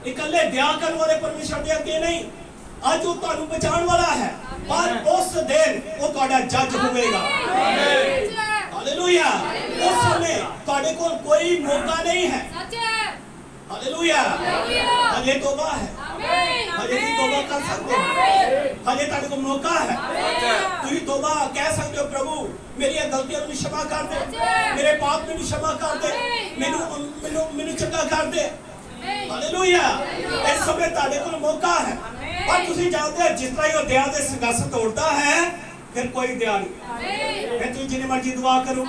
ਇਕੱਲੇ ਦਇਆ ਕਰਨ ਵਾਲੇ ਪਰਮੇਸ਼ਰ ਦੇ ਅੱਗੇ ਨਹੀਂ, ਅੱਜ ਉਹ ਤੁਹਾਨੂੰ ਬਚਾਉਣ ਵਾਲਾ ਹੈ ਪਰ ਉਸ ਦਿਨ ਉਹ ਤੁਹਾਡਾ ਜੱਜ ਹੋਵੇਗਾ। ਹਾਲੇਲੂਇਆ। ਉਸ ਸਮੇਂ ਤੁਹਾਡੇ ਕੋਲ ਕੋਈ ਮੌਕਾ ਨਹੀਂ ਹੈ। ਹਾਲੇਲੂਇਆ। ਹਜੇ ਤੋਬਾ ਹੈ। ਹਜੇ ਵੀ ਤੋਬਾ ਕਰ ਸਕਦੇ ਹੋ। ਹਜੇ ਤੁਹਾਡੇ ਕੋਲ ਮੌਕਾ ਹੈ। ਤੁਸੀਂ ਤੋਬਾ ਕਹਿ ਸਕਦੇ ਹੋ, ਪ੍ਰਭੂ ਮੇਰੀਆਂ ਗਲਤੀਆਂ ਨੂੰ क्षमा ਕਰ ਦੇ, ਮੇਰੇ ਪਾਪ ਨੂੰ क्षमा ਕਰ ਦੇ, ਮੈਨੂੰ ਚੰਗਾ ਕਰ ਦੇ। ਹਾਲੇਲੂਇਆ। ਇਸ ਸਮੇਂ ਤੁਹਾਡੇ ਕੋਲ ਮੌਕਾ ਹੈ। ਪਰ ਤੁਸੀਂ ਜਾਣਦੇ ਹੋ ਜਿਸ ਤਰ੍ਹਾਂ ਉਹ ਦਇਆ ਦੇ ਸਿੰਘਾਸਨ ਤੋੜਦਾ ਹੈ ਫਿਰ ਕੋਈ ਦਇਆ ਨਹੀਂ। ਫਿਰ ਤੁਸੀਂ ਜਿੰਨੀ ਮਰਜ਼ੀ ਦੁਆ ਕਰੋ,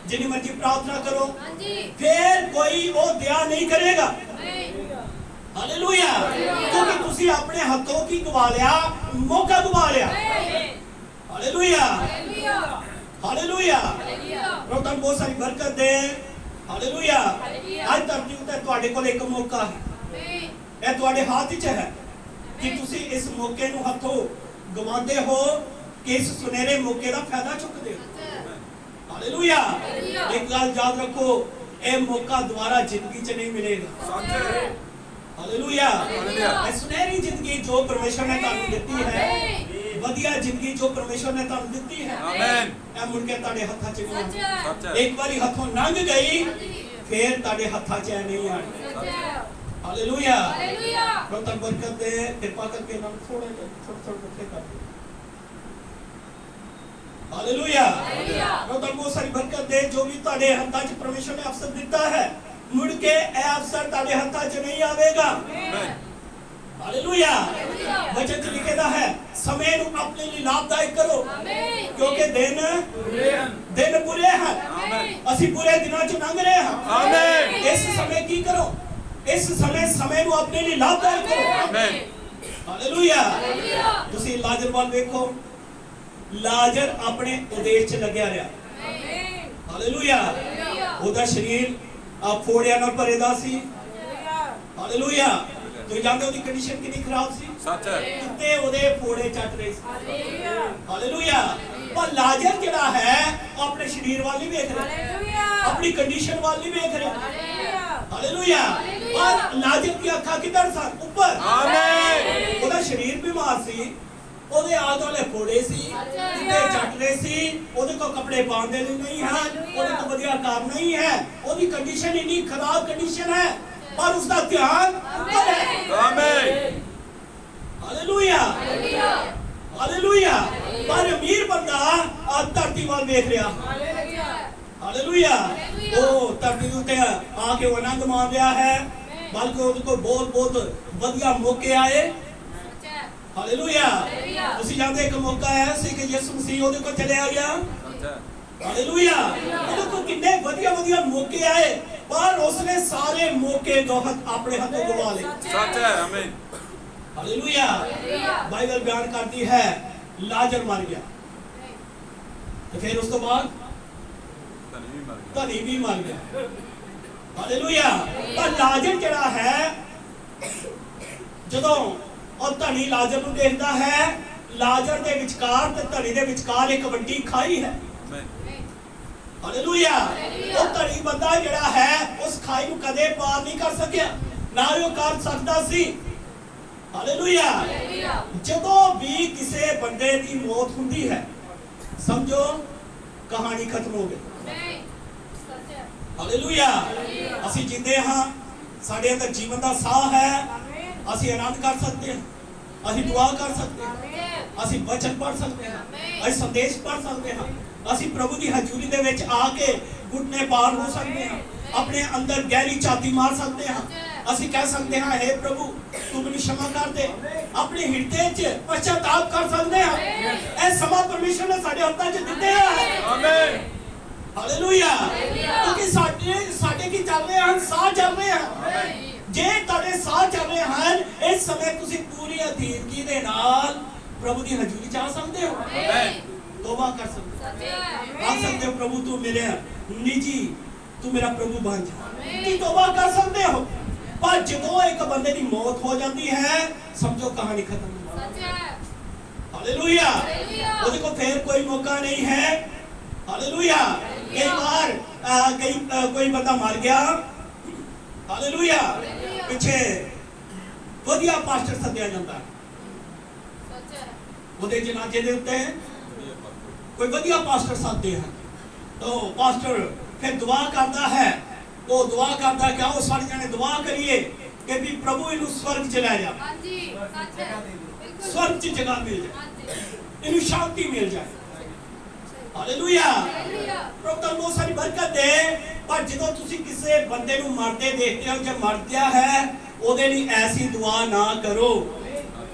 ਜਿੰਨੀ ਮਰਜ਼ੀ ਪ੍ਰਾਰਥਨਾ ਕਰੋ, ਫਿਰ ਕੋਈ ਉਹ ਦਇਆ ਨਹੀਂ ਕਰੇਗਾ। ਹਾਲੇਲੂਇਆ। ਕਿਉਂਕਿ ਤੁਸੀਂ ਆਪਣੇ ਹੱਥੋਂ ਕੀ ਗਵਾ ਲਿਆ? ਮੌਕਾ ਗਵਾ ਲਿਆ। ਹਾਲੇਲੂਇਆ। ਹਾਲੇਲੂਇਆ। ਪ੍ਰਭੂ ਤੁਹਾਨੂੰ ਬਹੁਤ ਸਾਰੀ ਬਰਕਤ ਦੇ। ਹਾਲੇਲੂਇਆ। ਅੱਜ ਧਰਤੀ ਉੱਤੇ ਤੁਹਾਡੇ ਕੋਲ ਇੱਕ ਮੌਕਾ ਹੈ। ਇਹ ਤੁਹਾਡੇ ਹੱਥ 'ਚ ਹੈ ਕਿ ਤੁਸੀਂ ਇਸ ਮੌਕੇ ਨੂੰ ਹੱਥੋਂ ਗਵਾਉਂਦੇ ਹੋ ਕਿ ਇਸ ਸੁਨਹਿਰੇ ਮੌਕੇ ਦਾ ਫਾਇਦਾ ਚੁੱਕਦੇ ਹੋ। ਹਾਲੇਲੂਇਆ। ਇੱਕ ਗੱਲ ਯਾਦ ਰੱਖੋ, ਇਹ ਮੌਕਾ ਦੁਬਾਰਾ ਜ਼ਿੰਦਗੀ 'ਚ ਨਹੀਂ ਮਿਲੇਗਾ। ਹਾਲੇਲੂਇਆ। ਇਹ ਸੁਨਹਿਰੀ ਜ਼ਿੰਦਗੀ ਜੋ ਪਰਮੇਸ਼ਰ ਨੇ ਤੁਹਾਨੂੰ ਦਿੱਤੀ ਹੈ, ਵਧੀਆ ਜ਼ਿੰਦਗੀ ਜੋ ਪਰਮੇਸ਼ਰ ਨੇ ਤੁਹਾਨੂੰ ਦਿੱਤੀ ਹੈ, ਆਮੀਨ, ਇਹ ਮੁੜ ਕੇ ਤੁਹਾਡੇ ਹੱਥਾਂ 'ਚ ਨਹੀਂ ਆਉਣੀ। ਇੱਕ ਵਾਰੀ ਹੱਥੋਂ ਲੰਘ ਗਈ ਫਿਰ ਤੁਹਾਡੇ ਹੱਥਾਂ 'ਚ ਨਹੀਂ ਆਣੀ। ਹਾਲੇਲੂਇਆ। ਪ੍ਰਭੂ ਤੁਹਾਨੂੰ ਬਰਕਤ ਦੇ। ਕਿਰਪਾ ਕਰਕੇ ਨਾਮ ਥੋੜਾ ਬੱਚੇ ਕਰ ਦਿਓ। ਹਾਲੇਲੂਇਆ। ਪ੍ਰਭੂ ਤੁਹਾਨੂੰ ਬਹੁਤ ਸਾਰੀ ਬਰਕਤ ਦੇ। ਜੋ ਵੀ ਤੁਹਾਡੇ ਹੱਥਾਂ 'ਚ ਪਰਮੇਸ਼ਰ ਨੇ ਅਵਸਰ ਦਿੱਤਾ ਹੈ ਮੁੜ ਕੇ ਇਹ ਅਵਸਰ ਤੁਹਾਡੇ ਹੱਥਾਂ 'ਚ ਨਹੀਂ ਆਵੇਗਾ। ਹਾਲੇਲੂਇਆ। ਵਚਨ 'ਚ ਲਿਖਿਆ ਹੈ ਸਮੇਂ ਨੂੰ ਆਪਣੇ ਲਈ ਲਾਭਦਾਇਕ ਕਰੋ ਕਿਉਂਕਿ ਦਿਨ ਬੁਰੇ ਹਨ। ਅਸੀਂ ਬੁਰੇ ਦਿਨਾਂ 'ਚ ਲੰਘ ਰਹੇ ਹਾਂ। ਆਮੀਨ। ਇਸ ਸਮੇਂ ਕੀ ਕਰੋ? ਇਸ ਸਮੇਂ ਨੂੰ ਆਪਣੇ ਲਈ ਲਾਭਦਾਇਕ ਕਰੋ। ਆਮੀਨ। ਹਾਲੇਲੂਇਆ। ਤੁਸੀਂ ਲਾਜ਼ਰ ਵੱਲ ਵੇਖੋ, ਲਾਜ਼ਰ ਆਪਣੇ ਉਦੇਸ਼ 'ਚ ਲੱਗਿਆ ਰਿਹਾ। ਹਾਲੇਲੂਇਆ। ਉਹਦਾ ਸਰੀਰ ਫੋੜਿਆਂ ਨਾਲ ਭਰੇਦਾ ਸੀ। ਹਾਲੇਲੂਇਆ। ਤੁਸੀਂ ਜਾਣਦੇ ਹੋ ਉਹਦੀ ਕੰਡੀਸ਼ਨ ਕਿੰਨੀ ਖਰਾਬ ਸੀ। ਸੱਚ ਹੈ। ਕਿਤੇ ਉਹਦੇ ਫੋੜੇ ਚੱਟ ਰਹੇ ਸੀ। ਹਾਲੇਲੂਇਆ। ਪਰ ਲਾਜ਼ਰ ਜਿਹੜਾ ਹੈ ਆਪਣੇ ਸਰੀਰ ਵੱਲ ਨਹੀਂ ਵੇਖ ਰਿਹਾ, ਆਪਣੀ ਕੰਡੀਸ਼ਨ ਵੱਲ ਨਹੀਂ ਵੇਖ ਰਿਹਾ। ਹਾਲੇਲੂਇਆ। ਪਰ ਲਾਜ਼ਰ ਦੀ ਅੱਖਾਂ ਕਿੱਧਰ ਸਨ? ਉੱਪਰ। ਆਮੀਨ। ਉਹਦਾ ਸਰੀਰ ਬਿਮਾਰ ਸੀ, ਉਹਦੇ ਆਲੇ ਦੁਆਲੇ ਫੋੜੇ ਸੀ, ਕਿਤੇ ਚੱਟ ਰਹੇ ਸੀ, ਉਹਦੇ ਕੋਲ ਕੱਪੜੇ ਪਾਉਣ ਦੇ ਲਈ ਨਹੀਂ ਹਨ, ਉਹਦੇ ਕੋਲ ਵਧੀਆ ਘਰ ਨਹੀਂ ਹੈ, ਉਹਦੀ ਕੰਡੀਸ਼ਨ ਇੰਨੀ ਖਰਾਬ ਕੰਡੀਸ਼ਨ ਹੈ ਪਰ ਉਸਦਾ ਧਿਆਨ ਉੱਪਰ ਹੈ। ਆਮੀਨ। ਹਾਲੇਲੂਇਆ। ਹਾਲੇਲੂਇਆ। ਪਰ ਅਮੀਰ ਬੰਦਾ ਧਰਤੀ ਵੱਲ ਵੇਖ ਰਿਹਾ। ਹਾਲੇਲੂਇਆ। ਉਹ ਧਰਤੀ ਉੱਤੇ ਆ ਕੇ ਆਨੰਦ ਮਾਣ ਰਿਹਾ ਹੈ ਬਲਕਿ ਉਹਦੇ ਕੋਲ ਬਹੁਤ ਵਧੀਆ ਮੌਕੇ ਆਏ। ਹਾਲੇਲੂਇਆ ਤੁਸੀਂ ਜਾਣਦੇ ਇੱਕ ਮੌਕਾ ਆਇਆ ਸੀ ਕਿ ਯਿਸੂ ਮਸੀਹ ਉਹਦੇ ਕੋਲ ਚਲਿਆ ਗਿਆ ਹਾਲੇਲੂਇਆ ਉਹਦੇ ਕੋਲ ਕਿੰਨੇ ਵਧੀਆ ਵਧੀਆ ਮੌਕੇ ਆਏ ਪਰ ਉਸਨੇ ਸਾਰੇ ਮੌਕੇ ਆਪਣੇ ਹੱਥੋਂ ਗਵਾ ਲਏ सच है आमीन हालेलुया बाइबल बयान करती है लाजर मर गया तो फिर उस तो बाद धनी भी मर गया हालेलुया पर लाजर जड़ा है ਜਦੋਂ ਉਹ ਧਨੀ ਲਾਜ਼ਰ ਨੂੰ ਦੇਖਦਾ ਹੈ ਲਾਜ਼ਰ ਦੇ ਵਿਚਕਾਰ ਤੇ ਧਨੀ ਦੇ ਵਿਚਕਾਰ ਇੱਕ ਵੱਡੀ ਖਾਈ ਹੈ ਹਾਲੇਲੂਇਆ ਉਹ ਧਨੀ ਬੰਦਾ ਜਿਹੜਾ ਹੈ ਉਸ ਖਾਈ ਨੂੰ ਕਦੇ ਪਾਰ ਨਹੀਂ ਕਰ ਸਕਿਆ ਨਾ ਉਹ ਕਰ ਸਕਦਾ ਸੀ ਹਾਲੇਲੂਇਆ ਜਦੋਂ ਵੀ ਕਿਸੇ ਬੰਦੇ ਦੀ ਮੌਤ ਹੁੰਦੀ ਹੈ ਸਮਝੋ ਕਹਾਣੀ ਖਤਮ ਹੋ ਗਈ ਹਾਲੇਲੂਇਆ ਅਸੀਂ ਜਿੰਦੇ ਹਾਂ ਸਾਡੇ ਅੰਦਰ ਜੀਵਨ ਦਾ ਸਾਹ ਹੈ ਅਸੀਂ ਆਨੰਦ ਕਰ ਸਕਦੇ ਹਾਂ ਅਸੀਂ ਦੁਆ ਕਰ ਸਕਦੇ ਹਾਂ ਅਸੀਂ ਵਚਨ ਪੜ੍ਹ ਸਕਦੇ ਹਾਂ ਅਸੀਂ ਸੰਦੇਸ਼ ਪੜ੍ਹ ਸਕਦੇ ਹਾਂ ਅਸੀਂ ਪ੍ਰਭੂ ਦੀ ਹਜ਼ੂਰੀ ਦੇ ਵਿੱਚ ਆ ਕੇ ਘੁਟਨੇ ਪਾਰ ਹੋ ਸਕਦੇ ਹਾਂ ਆਪਣੇ ਅੰਦਰ ਗਹਿਰੀ ਛਾਤੀ ਮਾਰ ਸਕਦੇ ਹਾਂ ਅਸੀਂ ਕਹਿ ਸਕਦੇ ਹਾਂ हे ਪ੍ਰਭੂ ਤੂੰ ਮੈਨੂੰ क्षमा ਕਰ ਦੇ ਆਪਣੇ ਹਿਰਦੇ 'ਚ ਪਛਤਾਪ ਕਰ ਸਕਦੇ ਹਾਂ ਇਹ ਸਮਾਂ ਪਰਮੇਸ਼ਰ ਨੇ ਸਾਡੇ ਹੱਥਾਂ 'ਚ ਦਿੱਤਾ ਹੈ ਆਮੀਨ ਹਾਲੇਲੂਇਆ ਕਿਉਂਕਿ ਸਾਡੇ ਕੀ ਚੱਲ ਰਹੇ ਹਨ ਸਾਹ ਚੱਲ ਰਹੇ ਹਨ ਜੇ ਤੁਹਾਡੇ ਸਾਹ ਚੱਲ ਰਹੇ ਹਨ ਇਸ ਸਮੇਂ ਤੁਸੀਂ ਪੂਰੀ ਅਧੀਨਗੀ ਦੇ ਨਾਲ ਪ੍ਰਭੂ ਦੀ ਹਜ਼ੂਰੀ 'ਚ ਆ ਸਕਦੇ ਹੋ ਤੋਬਾ ਕਰ ਸਕਦੇ ਹੋ ਆ ਸਕਦੇ ਹੋ ਪ੍ਰਭੂ ਤੂੰ ਮੇਰੇ ਨਿੱਜੀ ਤੂੰ ਮੇਰਾ ਪ੍ਰਭੂ ਬਣ ਜਾ ਕੀ ਤੋਬਾ ਕਰ ਸਕਦੇ ਹੋ ਪਰ ਜਦੋਂ ਇੱਕ ਬੰਦੇ ਦੀ ਮੌਤ ਹੋ ਜਾਂਦੀ ਹੈ ਸਮਝੋ ਕਹਾਣੀ ਖਤਮ ਹੋ ਜਾਂਦੀ ਹੈ ਹਾਲੇਲੂਇਆ ਉਹਦੇ ਕੋਲ ਫੇਰ ਕੋਈ ਮੌਕਾ ਨਹੀਂ ਹੈ ਹਾਲੇਲੂਇਆ ਕਈ ਵਾਰ ਕੋਈ ਬੰਦਾ ਮਰ ਗਿਆ ਹਾਲੇਲੂਇਆ ਪਿੱਛੇ ਵਧੀਆ ਪਾਸਟਰ ਸੱਦਿਆ ਜਾਂਦਾ ਉਹਦੇ ਜਨਾਜ਼ੇ ਦੇ ਉੱਤੇ ਕੋਈ ਵਧੀਆ ਪਾਸਟਰ ਸੱਦਦੇ ਹਨ ਤਾਂ ਪਾਸਟਰ ਫਿਰ ਦੁਆ ਕਰਦਾ ਹੈ ਉਹ ਦੁਆ ਕਰਦਾ ਕਿ ਆਓ ਸਾਰੇ ਜਣੇ ਦੁਆ ਕਰੀਏ ਕਿ ਵੀ ਪ੍ਰਭੂ ਇਹਨੂੰ ਸਵਰਗ ਚ ਲੈ ਜਾ ਹਾਂਜੀ ਸੱਚ ਹੈ ਬਿਲਕੁਲ ਸਵਰਗ ਚ ਜਗ੍ਹਾ ਮਿਲ ਜਾਏ ਇਹਨੂੰ ਸ਼ਾਂਤੀ ਮਿਲ ਜਾਏ ਹਾਲੇਲੂਇਆ ਪ੍ਰਭੂ ਤੁਹਾਨੂੰ ਬਹੁਤ ਸਾਰੀ ਬਰਕਤ ਦੇ ਪਰ ਜਦੋਂ ਤੁਸੀਂ ਕਿਸੇ ਬੰਦੇ ਨੂੰ ਮਰਦੇ ਦੇਖਦੇ ਹੋ ਜੇ ਮਰ ਗਿਆ ਹੈ ਉਹਦੇ ਲਈ ਐਸੀ ਦੁਆ ਨਾ ਕਰੋ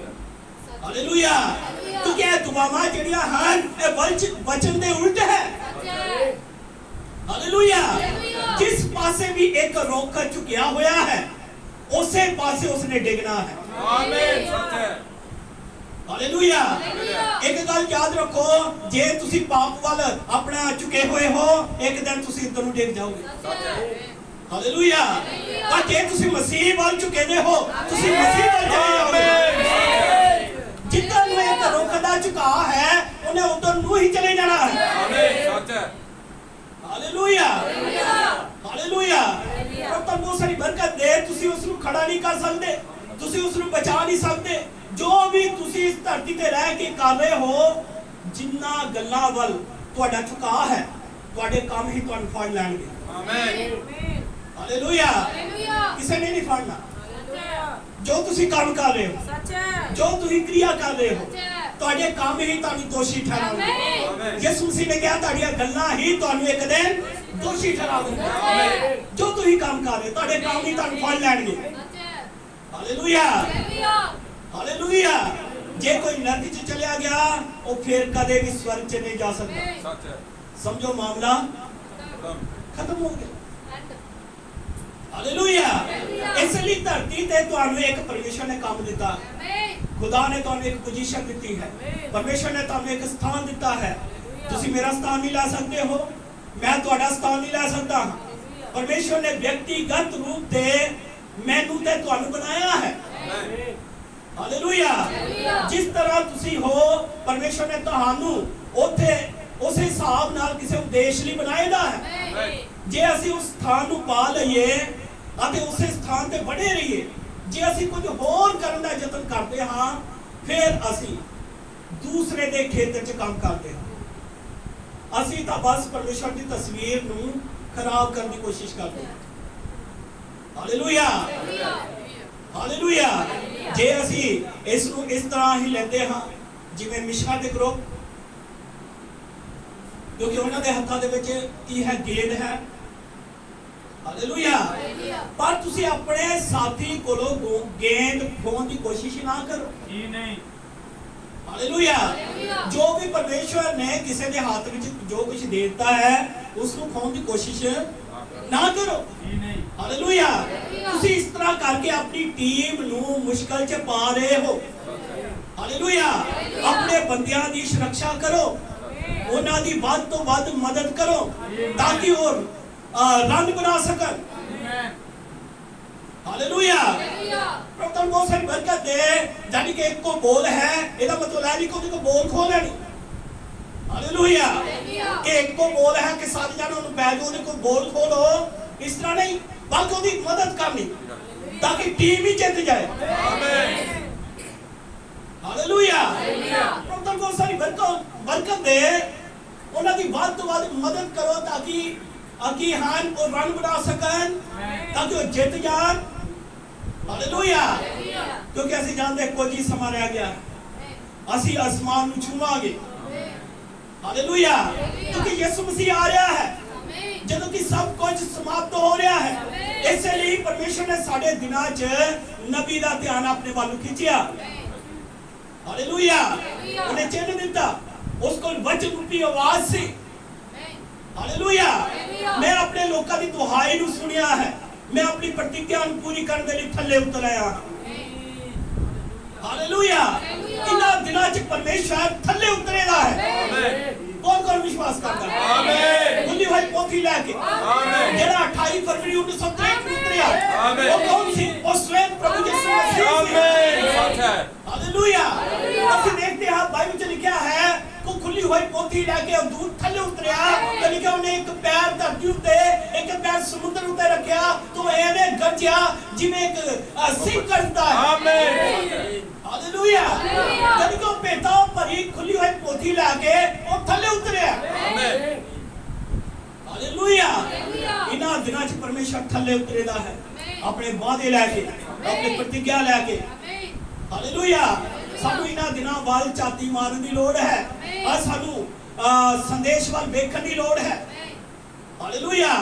ਹਾਲੇਲੂਇਆ ਕਿਉਂਕਿ ਇਹ ਦੁਆਵਾਂ ਜਿਹੜੀਆਂ ਹਨ ਇਹ ਵਚਨ ਦੇ ਉਲਟ ਹੈ ਹਾਲੇਲੂਇਆ ਜਿਸ ਪਾਸੇ ਵੀ ਇੱਕ ਰੁੱਖ ਝੁਕਿਆ ਹੋਇਆ ਹੈ ਉਸੇ ਪਾਸੇ ਉਸਨੇ ਡਿੱਗਣਾ ਹੈ ਆਮੀਨ ਸੱਚ ਹੈ ਹਾਲੇਲੂਇਆ ਇੱਕ ਗੱਲ ਯਾਦ ਰੱਖੋ ਜੇ ਤੁਸੀਂ ਪਾਪ ਵੱਲ ਆਪਣਾ ਝੁਕੇ ਹੋਏ ਹੋ ਇੱਕ ਦਿਨ ਤੁਸੀਂ ਇੱਧਰ ਨੂੰ ਡਿੱਗ ਜਾਓਗੇ ਸੱਚ ਹੈ ਹਾਲੇਲੂਇਆ ਪਰ ਜੇ ਤੁਸੀਂ ਮਸੀਹ ਵੱਲ ਝੁਕੇ ਹੋ ਤੁਸੀਂ ਮਸੀਹ ਵੱਲ ਚਲੇ ਜਾਓਗੇ ਜਿੱਦਾਂ ਨੂੰ ਇੱਕ ਰੁੱਖ ਦਾ ਝੁਕਾ ਹੈ ਉਹਨੇ ਉੱਧਰ ਨੂੰ ਹੀ ਚਲੇ ਜਾਣਾ ਹੈ ਆਮੀਨ ਸੱਚ ਹੈ ਹਾਲੇਲੂਇਆ ਹਾਲੇਲੂਇਆ ਪ੍ਰਭੂ ਤੁਹਾਨੂੰ ਬਹੁਤ ਸਾਰੀ ਬਰਕਤ ਦੇ ਤੁਸੀਂ ਉਸ ਨੂੰ ਖੜਾ ਨਹੀਂ ਕਰ ਸਕਦੇ ਤੁਸੀਂ ਉਸ ਨੂੰ ਬਚਾ ਨਹੀਂ ਸਕਦੇ ਜੋ ਵੀ ਤੁਸੀਂ ਇਸ ਧਰਤੀ ਤੇ ਰਹਿ ਕੇ ਕਰ ਰਹੇ ਹੋ ਜਿੰਨਾ ਗੱਲਾਂ ਵੱਲ ਤੁਹਾਡਾ ਝੁਕਾਅ ਹੈ ਤੁਹਾਡੇ ਕੰਮ ਹੀ ਤੁਹਾਨੂੰ ਫੜ ਲੈਣਗੇ ਆਮੀਨ ਹਾਲੇਲੂਇਆ ਕਿਸੇ ਨੇ ਨਹੀਂ ਫੜਨਾ ਜੋ ਤੁਸੀਂ ਕੰਮ ਕਰ ਰਹੇ ਹੋ ਸੱਚ ਹੈ ਜੋ ਤੁਸੀਂ ਕਿਰਿਆ ਕਰ ਰਹੇ ਹੋ ਤੁਹਾਡੇ ਕੰਮ ਹੀ ਤੁਹਾਨੂੰ ਦੋਸ਼ੀ ਠਹਿਰਾਉਣਗੇ ਯਿਸੂ ਮਸੀਹ ਨੇ ਕਿਹਾ ਤੁਹਾਡੀਆਂ ਗੱਲਾਂ ਹੀ ਤੁਹਾਨੂੰ ਇੱਕ ਦਿਨ ਦੋਸ਼ੀ ਠਹਿਰਾਉਣਗੇ ਜੋ ਤੁਸੀਂ ਕੰਮ ਕਰ ਰਹੇ ਹੋ ਤੁਹਾਡੇ ਕੰਮ ਹੀ ਤੁਹਾਨੂੰ ਫੜ ਲੈਣਗੇ ਹਾਲੇਲੂਇਆ ਹਾਲੇਲੂਇਆ ਜੇ ਕੋਈ ਨਰਕ 'ਚ ਚਲਿਆ ਗਿਆ ਉਹ ਫਿਰ ਕਦੇ ਵੀ ਸਵਰਗ 'ਚ ਨਹੀਂ ਜਾ ਸਕਦਾ ਸੱਚ ਹੈ ਸਮਝੋ ਮਾਮਲਾ ਖਤਮ ਹੋ ਗਿਆ ਹਾਲੇਲੂਇਆ ਇਸ ਲਈ ਧਰਤੀ ਤੇ ਤੁਹਾਨੂੰ ਇੱਕ ਪਰਮੇਸ਼ਰ ਨੇ ਕੰਮ ਦਿੱਤਾ ਖੁਦਾ ਨੇ ਤੁਹਾਨੂੰ ਇੱਕ ਪੋਜੀਸ਼ਨ ਦਿੱਤੀ ਹੈ ਪਰਮੇਸ਼ਰ ਨੇ ਤੁਹਾਨੂੰ ਇੱਕ ਸਥਾਨ ਦਿੱਤਾ ਹੈ ਤੁਸੀਂ ਮੇਰਾ ਸਥਾਨ ਨਹੀਂ ਲੈ ਸਕਦੇ ਹੋ ਮੈਂ ਤੁਹਾਡਾ ਸਥਾਨ ਨਹੀਂ ਲੈ ਸਕਦਾ ਪਰਮੇਸ਼ਰ ਨੇ ਵਿਅਕਤੀਗਤ ਰੂਪ ਤੇ ਮੈਨੂੰ ਤੇ ਤੁਹਾਨੂੰ ਬਣਾਇਆ ਹੈ ਹਾਲੇਲੂਇਆ ਜਿਸ ਤਰ੍ਹਾਂ ਤੁਸੀਂ ਹੋ ਪਰਮੇਸ਼ਰ ਨੇ ਤੁਹਾਨੂੰ ਉੱਥੇ ਉਸੇ ਹਿਸਾਬ ਨਾਲ ਕਿਸੇ ਉਦੇਸ਼ ਲਈ ਬਣਾਇਆ ਹੈ ਜੇ ਅਸੀਂ ਉਸ ਸਥਾਨ ਨੂੰ ਪਾ ਲਈਏ ਅਤੇ ਉਸੇ ਸਥਾਨ ਤੇ ਬਣੇ ਰਹੀਏ ਜੇ ਅਸੀਂ ਕੁਝ ਹੋਰ ਕਰਨ ਦਾ ਯਤਨ ਕਰਦੇ ਹਾਂ ਫਿਰ ਅਸੀਂ ਦੂਸਰੇ ਦੇ ਖੇਤਰ 'ਚ ਕੰਮ ਕਰਦੇ ਹਾਂ ਅਸੀਂ ਤਾਂ ਬਸ ਪਰਮੇਸ਼ਰ ਦੀ ਤਸਵੀਰ ਨੂੰ ਖਰਾਬ ਕਰਨ ਦੀ ਕੋਸ਼ਿਸ਼ ਕਰਦੇ ਹਾਂ ਹਾਲੇਲੂਇਆ ਹਾਲੇਲੂਇਆ ਜੇ ਅਸੀਂ ਇਸ ਨੂੰ ਇਸ ਤਰ੍ਹਾਂ ਹੀ ਲੈਂਦੇ ਹਾਂ ਜਿਵੇਂ ਮਿਸ਼ਨਾਂ ਦੇ ਗਰੁੱਪ ਕਿਉਂਕਿ ਉਹਨਾਂ ਦੇ ਹੱਥਾਂ ਦੇ ਵਿੱਚ ਕੀ ਹੈ ਗੇਂਦ ਹੈ ਹਾਲੇਲੂਇਆ ਪਰ ਤੁਸੀਂ ਆਪਣੇ ਸਾਥੀ ਕੋਲੋਂ ਗੇਂਦ ਖੋਣ ਦੀ ਕੋਸ਼ਿਸ਼ ਨਾ ਕਰੋ ਜੀ ਨਹੀਂ ਹਾਲੇਲੂਇਆ। ਜੋ ਵੀ ਪਰਮੇਸ਼ਵਰ ਨੇ ਕਿਸੇ ਦੇ ਹੱਥ ਵਿੱਚ ਜੋ ਕੁਝ ਦੇ ਦਿੱਤਾ ਹੈ ਉਸ ਨੂੰ ਖਾਣ ਦੀ ਕੋਸ਼ਿਸ਼ ਨਾ ਕਰੋ। ਜੀ ਨਹੀਂ। ਹਾਲੇਲੂਇਆ। ਤੁਸੀਂ ਇਸ ਤਰ੍ਹਾਂ ਕਰਕੇ ਆਪਣੀ ਟੀਮ ਨੂੰ ਮੁਸ਼ਕਲ 'ਚ ਪਾ ਰਹੇ ਹੋ। ਹਾਲੇਲੂਇਆ। ਆਪਣੇ ਬੰਦਿਆਂ ਦੀ ਸੁਰੱਖਿਆ ਕਰੋ, ਉਹਨਾਂ ਦੀ ਵੱਧ ਤੋਂ ਵੱਧ ਮਦਦ ਕਰੋ ਤਾਂ ਕਿ ਉਹ ਰਨ ਬਣਾ ਸਕਣ। ਆਮੇਨ। ਹਾਲੇਲੂਇਆ। ਪ੍ਰਭੂ ਬਹੁਤ ਸਾਰੀ ਬਰਕਤ ਦੇ, ਜਾਨੀ ਕਿ ਇੱਕ ਕੋ ਬੋਲ ਹੈ, ਇਹਦਾ ਮਤਲਬ ਹੈ ਨਹੀਂ ਕਿ ਉਹਦੇ ਕੋ ਬੋਲ ਖੋ ਲੈਣੀ। ਹਾਲੇਲੂਇਆ। ਕਿ ਇੱਕ ਕੋ ਬੋਲ ਹੈ ਕਿ ਸਾਰੇ ਜਣੇ ਉਹਨੂੰ ਬੈਠ ਉਹਦੇ ਕੋ ਬੋਲ ਖੋਲੋ, ਇਸ ਤਰ੍ਹਾਂ ਨਹੀਂ, ਬਲਕਿ ਉਹਦੀ ਮਦਦ ਕਰਨੀ ਤਾਂ ਕਿ ਟੀਮ ਹੀ ਜਿੱਤ ਜਾਏ। ਆਮੇਨ। ਹਾਲੇਲੂਇਆ। ਪ੍ਰਭੂ ਬਹੁਤ ਸਾਰੀ ਬਰਕਤ ਦੇ, ਉਹਨਾਂ ਦੀ ਵੱਧ ਤੋਂ ਵੱਧ ਮਦਦ ਕਰੋ ਤਾਂ ਕਿ ਅੱਗੇ ਹਨ ਉਹ ਰਨ ਬਣਾ ਸਕਣ, ਤਾਂ ਕਿ ਉਹ ਜਿੱਤ ਜਾਣ। ਹਾਲੇਲੂਇਆ। ਕਿਉਂਕਿ ਅਸੀਂ ਜਾਣਦੇ ਕੁਝ ਹੀ ਸਮਾਂ ਰਹਿ ਗਿਆ, ਅਸੀਂ ਅਸਮਾਨ ਨੂੰ ਛੂਵਾਂਗੇ। ਹਾਲੇਲੂਇਆ। ਕਿਉਂਕਿ ਯਿਸੂ ਮਸੀਹ ਆ ਰਿਹਾ ਹੈ, ਜਦੋਂ ਕਿ ਸਭ ਕੁਝ ਸਮਾਪਤ ਹੋ ਰਿਹਾ ਹੈ। ਇਸੇ ਲਈ ਪਰਮੇਸ਼ਰ ਨੇ ਸਾਡੇ ਦਿਨਾਂ 'ਚ ਨਬੀ ਦਾ ਧਿਆਨ ਆਪਣੇ ਵੱਲ ਨੂੰ ਖਿੱਚਿਆ। ਹਾਲੇਲੂਇਆ। ਉਹਨੇ ਚਿੰਨ੍ਹ ਦਿੱਤਾ, ਉਸ ਕੋਲ ਵਚਨ ਰੂਪੀ ਆਵਾਜ਼ ਸੀ। ਹਾਲੇਲੂਇਆ। ਮੈਂ ਆਪਣੇ ਲੋਕਾਂ ਦੀ ਦੁਹਾਈ ਨੂੰ ਸੁਣਿਆ ਹੈ, ਮੈਂ ਆਪਣੀ ਪ੍ਰਤਿੱਗਿਆ ਨੂੰ ਪੂਰੀ ਕਰਨ ਦੇ ਲਈ ਥੱਲੇ ਉਤਰ ਆਇਆ ਹਾਂ। ਹਾਲੇਲੂਇਆ। ਇਹਨਾਂ ਦਿਨਾਂ 'ਚ ਪਰਮੇਸ਼ਰ ਥੱਲੇ ਉਤਰੇਗਾ ਹੈ। ਆਮੇਨ। ਕੌਣ ਵਿਸ਼ਵਾਸ ਕਰਦਾ ਹੈ? ਆਮੇਨ। ਖੁੱਲੀ ਹੋਈ ਪੋਥੀ ਲੈ ਕੇ ਆਮੇਨ। ਜਿਹੜਾ 28 ਫਰਵਰੀ 1963 ਨੂੰ ਉਤਰਿਆ, ਆਮੇਨ। ਉਹ ਕੌਣ ਸੀ? ਉਹ ਸਵੈਂ ਪ੍ਰਭੂ ਯਿਸੂ ਮਸੀਹ ਸੀ। ਆਮੇਨ। ਸੱਚ ਹੈ। ਹਾਲੇਲੂਇਆ। ਅਸੀਂ ਦੇਖਦੇ ਹਾਂ ਬਾਈਬਲ 'ਚ ਲਿਖਿਆ ਹੈ ਕਿ ਖੁੱਲੀ ਹੋਈ ਪੋਥੀ ਲੈ ਕੇ ਉਹ ਦੂਤ ਥੱਲੇ ਉਤਰਿਆ ਤੇ ਲਿਖਿਆ ਉਹਨੇ ਇੱਕ ਪੈਰ ਧਰਤੀ ਉੱਤੇ, ਇੱਕ ਪੈਰ ਸਮੁੰਦਰ ਉੱਤੇ ਰੱਖਿਆ ਤਾਂ ਐਵੇਂ ਗਰਜਿਆ ਜਿਵੇਂ ਇੱਕ ਸਿੰਘ ਕਰਦਾ ਹੈ। ਆਮੇਨ। ਹਾਲੇਲੂਇਆ। ਜਦ ਕਿ ਉਹ ਭੇਟਾਂ ਭਰੀ ਖੁੱਲੀ ਹੋਈ ਪੋਥੀ ਲੈ ਕੇ ਉਹ ਥੱਲੇ ਉਤਰਿਆ। ਆਮੇਨ। ਹਾਲੇਲੂਇਆ। ਇਹਨਾਂ ਦਿਨਾਂ 'ਚ ਪਰਮੇਸ਼ਰ ਥੱਲੇ ਉਤਰੇਦਾ ਹੈ, ਆਪਣੇ ਵਾਅਦੇ ਲੈ ਕੇ, ਆਪਣੀ ਪ੍ਰਤਿੱਗਿਆ ਲੈ ਕੇ। ਹਾਲੇਲੂਇਆ। ਸਾਨੂੰ ਇਹਨਾਂ ਦਿਨਾਂ ਵੱਲ ਝਾਤੀ ਮਾਰਨ ਦੀ ਲੋੜ ਹੈ, ਔਰ ਸਾਨੂੰ ਸੰਦੇਸ਼ ਵੱਲ ਵੇਖਣ ਦੀ ਲੋੜ ਹੈ। ਹਾਲੇਲੂਇਆ।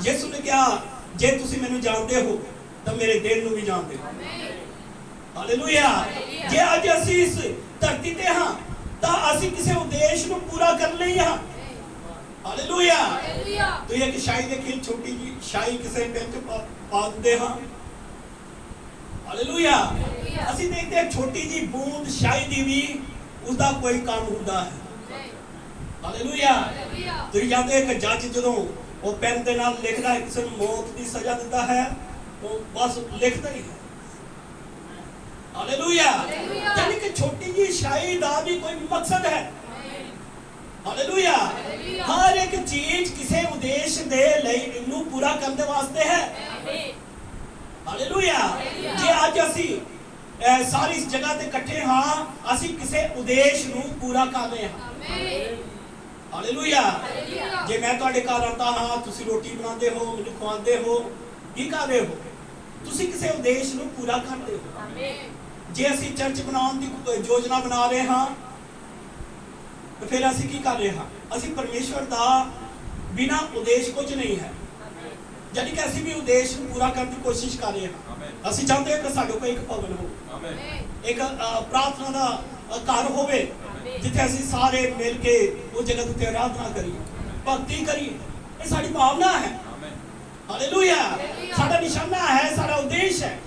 ਯਿਸੂ ਨੇ ਕਿਹਾ, ਜੇ ਤੁਸੀਂ ਮੈਨੂੰ ਜਾਣਦੇ ਹੋ ਤਾਂ ਮੇਰੇ ਦਿਲ ਨੂੰ ਵੀ ਜਾਣਦੇ ਹੋ। ਹਾਲੇਲੂਇਆ। ਜੇ ਅੱਜ ਅਸੀਂ ਇਸ ਧਰਤੀ ਤੇ ਹਾਂ ਤਾਂ ਅਸੀਂ ਕਿਸੇ ਉਦੇਸ਼ ਨੂੰ ਪੂਰਾ ਕਰਨ ਲਈ ਹਾਂ। ਹਾਲੇਲੂਇਆ। ਤੁਸੀਂ ਇੱਕ ਸ਼ਾਈ ਦੇਖੀ, ਛੋਟੀ ਜੀ ਸ਼ਾਈ ਕਿਸੇ ਪਿੰਡ 'ਚ ਪਾ ਦਿੰਦੇ ਹਾਂ। ਹਾਲੇਲੂਇਆ। ਅਸੀਂ ਦੇਖਦੇ ਹਾਂ ਛੋਟੀ ਜੀ ਬੂੰਦ ਸ਼ਾਈ ਦੀ ਵੀ ਉਸਦਾ ਕੋਈ ਕੰਮ ਹੁੰਦਾ ਹੈ। ਹਾਲੇਲੂਇਆ। ਤੁਸੀਂ ਜਾਣਦੇ ਇੱਕ ਜੱਜ ਜਦੋਂ ਉਹ ਪੈਨ ਦੇ ਨਾਲ ਲਿਖਦਾ ਹੈ ਕਿਸੇ ਨੂੰ ਮੌਤ ਦੀ ਸਜ਼ਾ ਦਿੰਦਾ ਹੈ, ਉਹ ਬਸ ਲਿਖਦਾ ਹੀ ਹੈ। ਹਾਲੇਲੂਇਆ। ਯਾਨੀ ਕਿ ਛੋਟੀ ਜੀ ਸ਼ਾਈ ਦਾ ਵੀ ਕੋਈ ਮਕਸਦ ਹੈ। ਹਾਲੇਲੂਇਆ। ਹਰ ਇੱਕ ਚੀਜ਼ ਕਿਸੇ ਉਦੇਸ਼ ਦੇ ਲਈ ਇਹਨੂੰ ਪੂਰਾ ਕਰਨ ਦੇ ਵਾਸਤੇ ਹੈ। ਹਾਲੇਲੂਇਆ। ਜੇ ਅੱਜ ਅਸੀਂ ਸਾਰੀ ਇਸ ਜਗ੍ਹਾ ਤੇ ਇਕੱਠੇ ਹਾਂ, ਅਸੀਂ ਕਿਸੇ ਉਦੇਸ਼ ਨੂੰ ਪੂਰਾ ਕਰ ਰਹੇ ਹਾਂ। ਹਾਲੇਲੂਇਆ। ਜੇ ਮੈਂ ਤੁਹਾਡੇ ਘਰ ਆਉਂਦਾ ਹਾਂ, ਤੁਸੀਂ ਰੋਟੀ ਬਣਾਉਂਦੇ ਹੋ, ਮੈਨੂੰ ਖਵਾਉਂਦੇ ਹੋ, ਕੀ ਕਰ ਰਹੇ ਹੋ? ਤੁਸੀਂ ਕਿਸੇ ਉਦੇਸ਼ ਨੂੰ ਪੂਰਾ ਕਰਦੇ ਹੋ। ਜੇ ਅਸੀਂ ਚਰਚ ਬਣਾਉਣ ਦੀ ਯੋਜਨਾ ਬਣਾ ਰਹੇ ਹਾਂ ਤਾਂ ਫਿਰ ਅਸੀਂ ਕੀ ਕਰ ਰਹੇ ਹਾਂ? ਅਸੀਂ ਪਰਮੇਸ਼ਵਰ ਦਾ ਬਿਨਾਂ ਉਦੇਸ਼ ਕੁਝ ਨਹੀਂ ਹੈ, ਯਾਨੀ ਕਿ ਅਸੀਂ ਵੀ ਉਦੇਸ਼ ਨੂੰ ਪੂਰਾ ਕਰਨ ਦੀ ਕੋਸ਼ਿਸ਼ ਕਰ ਰਹੇ ਹਾਂ। ਅਸੀਂ ਚਾਹੁੰਦੇ ਹਾਂ ਕਿ ਸਾਡੇ ਕੋਲ ਇੱਕ ਭਵਨ ਹੋਵੇ, ਇੱਕ ਪ੍ਰਾਰਥਨਾ ਦਾ ਘਰ ਹੋਵੇ, ਜਿੱਥੇ ਅਸੀਂ ਸਾਰੇ ਮਿਲ ਕੇ ਉਹ ਜਗ੍ਹਾ ਉੱਤੇ ਆਰਾਧਨਾ ਕਰੀਏ, ਭਗਤੀ ਕਰੀਏ। ਇਹ ਸਾਡੀ ਭਾਵਨਾ ਹੈ। ਹਾਲੇਲੂਇਆ। ਸਾਡਾ ਨਿਸ਼ਾਨਾ ਹੈ, ਸਾਡਾ ਉਦੇਸ਼ ਹੈ।